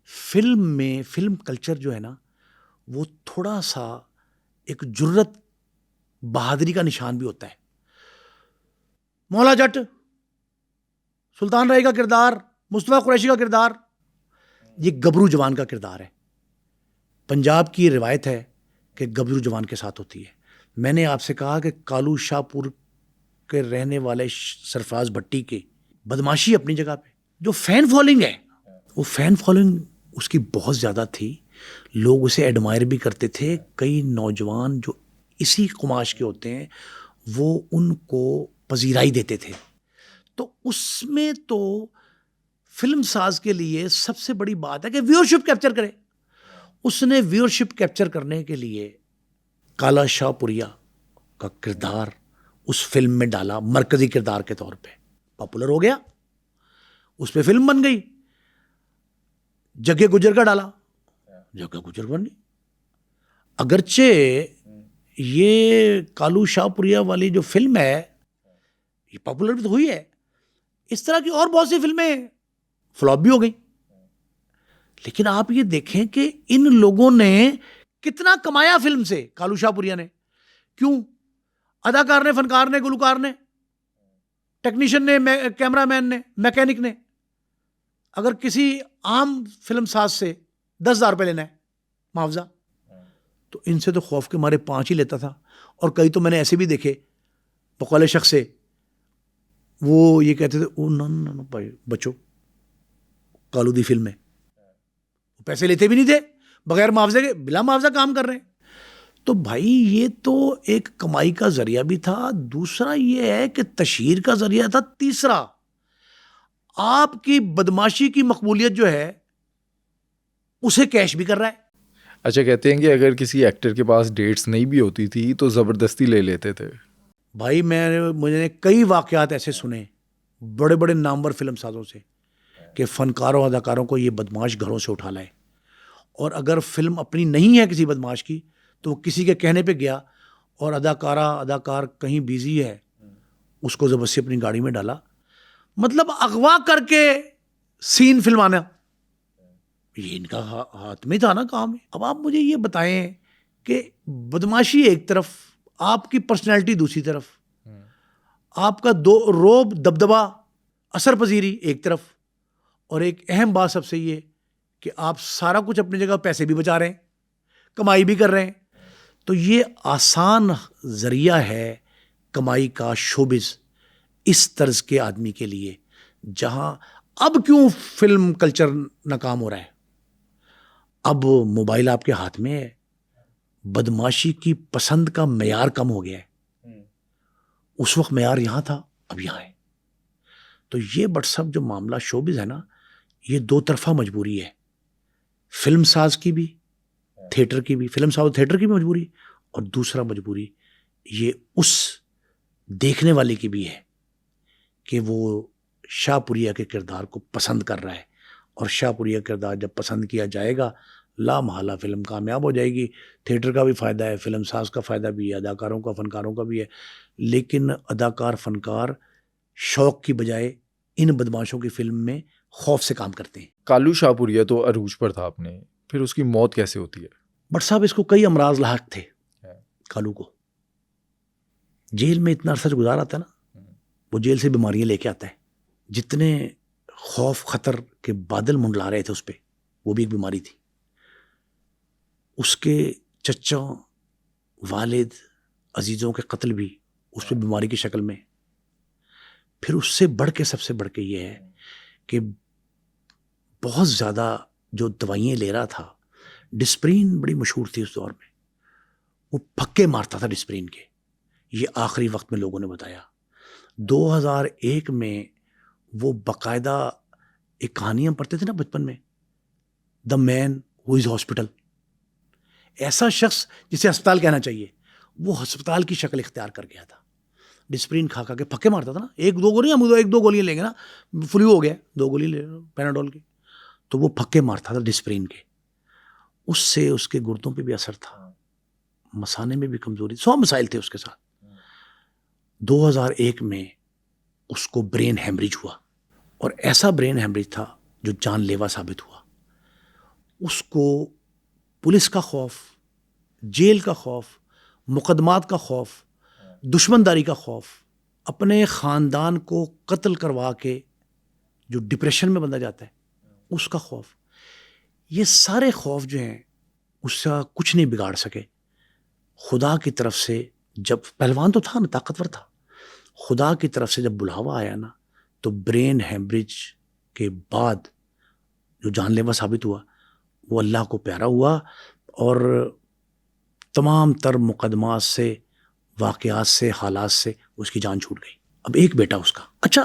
فلم میں فلم کلچر جو ہے نا وہ تھوڑا سا ایک جرت, بہادری کا نشان بھی ہوتا ہے. مولا جٹ, سلطان رائی کا کردار, مصطفیٰ قریشی کا کردار, یہ گبرو جوان کا کردار ہے. پنجاب کی روایت ہے کہ گبرو جوان کے ساتھ ہوتی ہے. میں نے آپ سے کہا کہ کالو شاہ پور کے رہنے والے سرفراز بھٹی کے بدماشی اپنی جگہ پہ, جو فین فالوئنگ ہے, وہ فین فالوئنگ اس کی بہت زیادہ تھی. لوگ اسے ایڈمائر بھی کرتے تھے. کئی نوجوان جو اسی قماش کے ہوتے ہیں وہ ان کو پذیرائی دیتے تھے. تو اس میں تو فلم ساز کے لیے سب سے بڑی بات ہے کہ ویورشپ کیپچر کرے. اس نے ویورشپ کیپچر کرنے کے لیے کالا شاہ پوریا کا کردار اس فلم میں ڈالا, مرکزی کردار کے طور پہ. پاپولر ہو گیا, اس پہ فلم بن گئی. جگے گجر کا ڈالا, جگہ گجر بن گئی. اگرچہ یہ کالو شاہ پوریا والی جو فلم ہے یہ پاپولر بھی تو ہوئی ہے, اس طرح کی اور بہت سی فلمیں فلاپ بھی ہو گئی. لیکن آپ یہ دیکھیں کہ ان لوگوں نے کتنا کمایا فلم سے. کالو شاہ پوریا نے کیوں, اداکار نے, فنکار نے, گلوکار نے, ٹیکنیشین نے, کیمرہ مین نے, میکینک نے. اگر کسی عام فلم ساز سے 10,000 روپے لینا ہے معاوضہ, تو ان سے تو خوف کے مارے 5 ہی لیتا تھا. اور کئی تو میں نے ایسے بھی دیکھے بقول شخص سے, وہ یہ کہتے تھے او نہ بھائی بچو, کالو دی فلم ہے. پیسے لیتے بھی نہیں تھے, بغیر معاوضے کے بلا معاوضہ کام کر رہے ہیں. تو بھائی یہ تو ایک کمائی کا ذریعہ بھی تھا, دوسرا یہ ہے کہ تشہیر کا ذریعہ تھا, تیسرا آپ کی بدماشی کی مقبولیت جو ہے اسے کیش بھی کر رہا ہے. اچھا, کہتے ہیں کہ اگر کسی ایکٹر کے پاس ڈیٹس نہیں بھی ہوتی تھی تو زبردستی لے لیتے تھے. بھائی مجھے کئی واقعات ایسے سنے بڑے بڑے نامور فلم سازوں سے کہ فنکاروں اداکاروں کو یہ بدماش گھروں سے اٹھا لائے, اور اگر فلم اپنی نہیں ہے کسی بدماش کی تو وہ کسی کے کہنے پہ گیا اور اداکار کہیں بیزی ہے, اس کو زبردستی اپنی گاڑی میں ڈالا, مطلب اغوا کر کے سین فلمانا. یہ ان کا ہاتھ میں تھا نا کام. اب آپ مجھے یہ بتائیں کہ بدماشی ایک طرف, آپ کی پرسنالٹی دوسری طرف, آپ کا روب دبدبا اثر پذیری ایک طرف, اور ایک اہم بات سب سے یہ کہ آپ سارا کچھ اپنی جگہ, پیسے بھی بچا رہے ہیں, کمائی بھی کر رہے ہیں. تو یہ آسان ذریعہ ہے کمائی کا شوبز اس طرز کے آدمی کے لیے, جہاں اب کیوں فلم کلچر ناکام ہو رہا ہے؟ اب موبائل آپ کے ہاتھ میں ہے, بدماشی کی پسند کا معیار کم ہو گیا ہے. اس وقت معیار یہاں تھا, اب یہاں ہے. تو یہ بٹ سب جو معاملہ شوبز ہے نا, یہ دو طرفہ مجبوری ہے, فلم ساز کی بھی, تھیٹر کی بھی, فلم ساز تھیٹر کی بھی مجبوری, اور دوسرا مجبوری یہ اس دیکھنے والے کی بھی ہے کہ وہ شاہ پوریا کے کردار کو پسند کر رہا ہے, اور شاہ پوریا کردار جب پسند کیا جائے گا لا محالہ فلم کامیاب ہو جائے گی. تھیٹر کا بھی فائدہ ہے, فلم ساز کا فائدہ بھی ہے, اداکاروں کا, فنکاروں کا بھی ہے. لیکن اداکار فنکار شوق کی بجائے ان بدماشوں کی فلم میں خوف سے کام کرتے ہیں. کالو شاہ پوریا تو عروج پر تھا اپنے, پھر اس کی موت کیسے ہوتی ہے؟ بٹ صاحب اس کو کئی امراض لاحق تھے. کالو کو جیل میں اتنا عرصہ گزارا تھا نا, وہ جیل سے بیماریاں لے کے آتا ہے. جتنے خوف خطر کے بادل منڈلا رہے تھے اس پہ, وہ بھی ایک بیماری تھی. اس کے چچا, والد, عزیزوں کے قتل بھی اس پہ بیماری کی شکل میں. پھر اس سے بڑھ کے, سب سے بڑھ کے یہ ہے کہ بہت زیادہ جو دوائیں لے رہا تھا, ڈسپرین بڑی مشہور تھی اس دور میں, وہ پھکے مارتا تھا ڈسپرین کے. یہ آخری وقت میں لوگوں نے بتایا. 2001 میں وہ باقاعدہ ایک کہانیاں پڑھتے تھے نا بچپن میں, دا مین ہو از ہاسپٹل. ایسا شخص جسے ہسپتال کہنا چاہیے, وہ ہسپتال کی شکل اختیار کر گیا تھا. ڈسپرین کھا کے پھکے مارتا تھا نا, ایک دو گولیاں لیں گے نا, فلو ہو گیا, 2 گولی لے پیناڈول کی, تو وہ پھکے مارتا تھا ڈسپرین کے. اس سے اس کے گردوں پہ بھی اثر تھا, مثانے میں بھی کمزوری, 100 مسائل تھے اس کے ساتھ. 2001 میں اس کو برین ہیمریج ہوا, اور ایسا برین ہیمریج تھا جو جان لیوا ثابت ہوا. اس کو پولیس کا خوف, جیل کا خوف, مقدمات کا خوف, دشمنداری کا خوف, اپنے خاندان کو قتل کروا کے جو ڈپریشن میں بندہ جاتا ہے اس کا خوف, یہ سارے خوف جو ہیں اس سے کچھ نہیں بگاڑ سکے. خدا کی طرف سے جب, پہلوان تو تھا نا, طاقتور تھا, خدا کی طرف سے جب بلاوا آیا نا, تو برین ہیمریج کے بعد جو جان لیوا ثابت ہوا وہ اللہ کو پیارا ہوا, اور تمام تر مقدمات سے, واقعات سے, حالات سے اس کی جان چھوٹ گئی. اب ایک بیٹا اس کا. اچھا,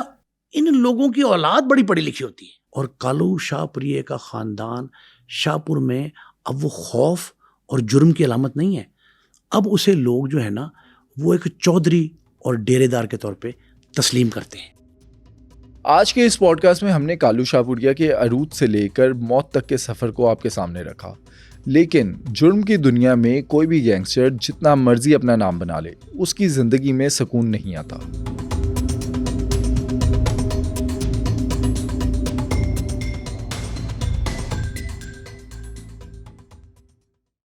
ان لوگوں کی اولاد بڑی پڑھی لکھی ہوتی ہے, اور کالو شاہ پوریہ کا خاندان شاہ پور میں اب وہ خوف اور جرم کی علامت نہیں ہے. اب اسے لوگ جو ہے نا وہ ایک چودھری اور ڈیرے دار کے طور پہ تسلیم کرتے ہیں. آج کے اس پوڈ کاسٹ میں ہم نے کالو شاہ پوریا کے عروج سے لے کر موت تک کے سفر کو آپ کے سامنے رکھا. لیکن جرم کی دنیا میں کوئی بھی گینگسٹر جتنا مرضی اپنا نام بنا لے, اس کی زندگی میں سکون نہیں آتا.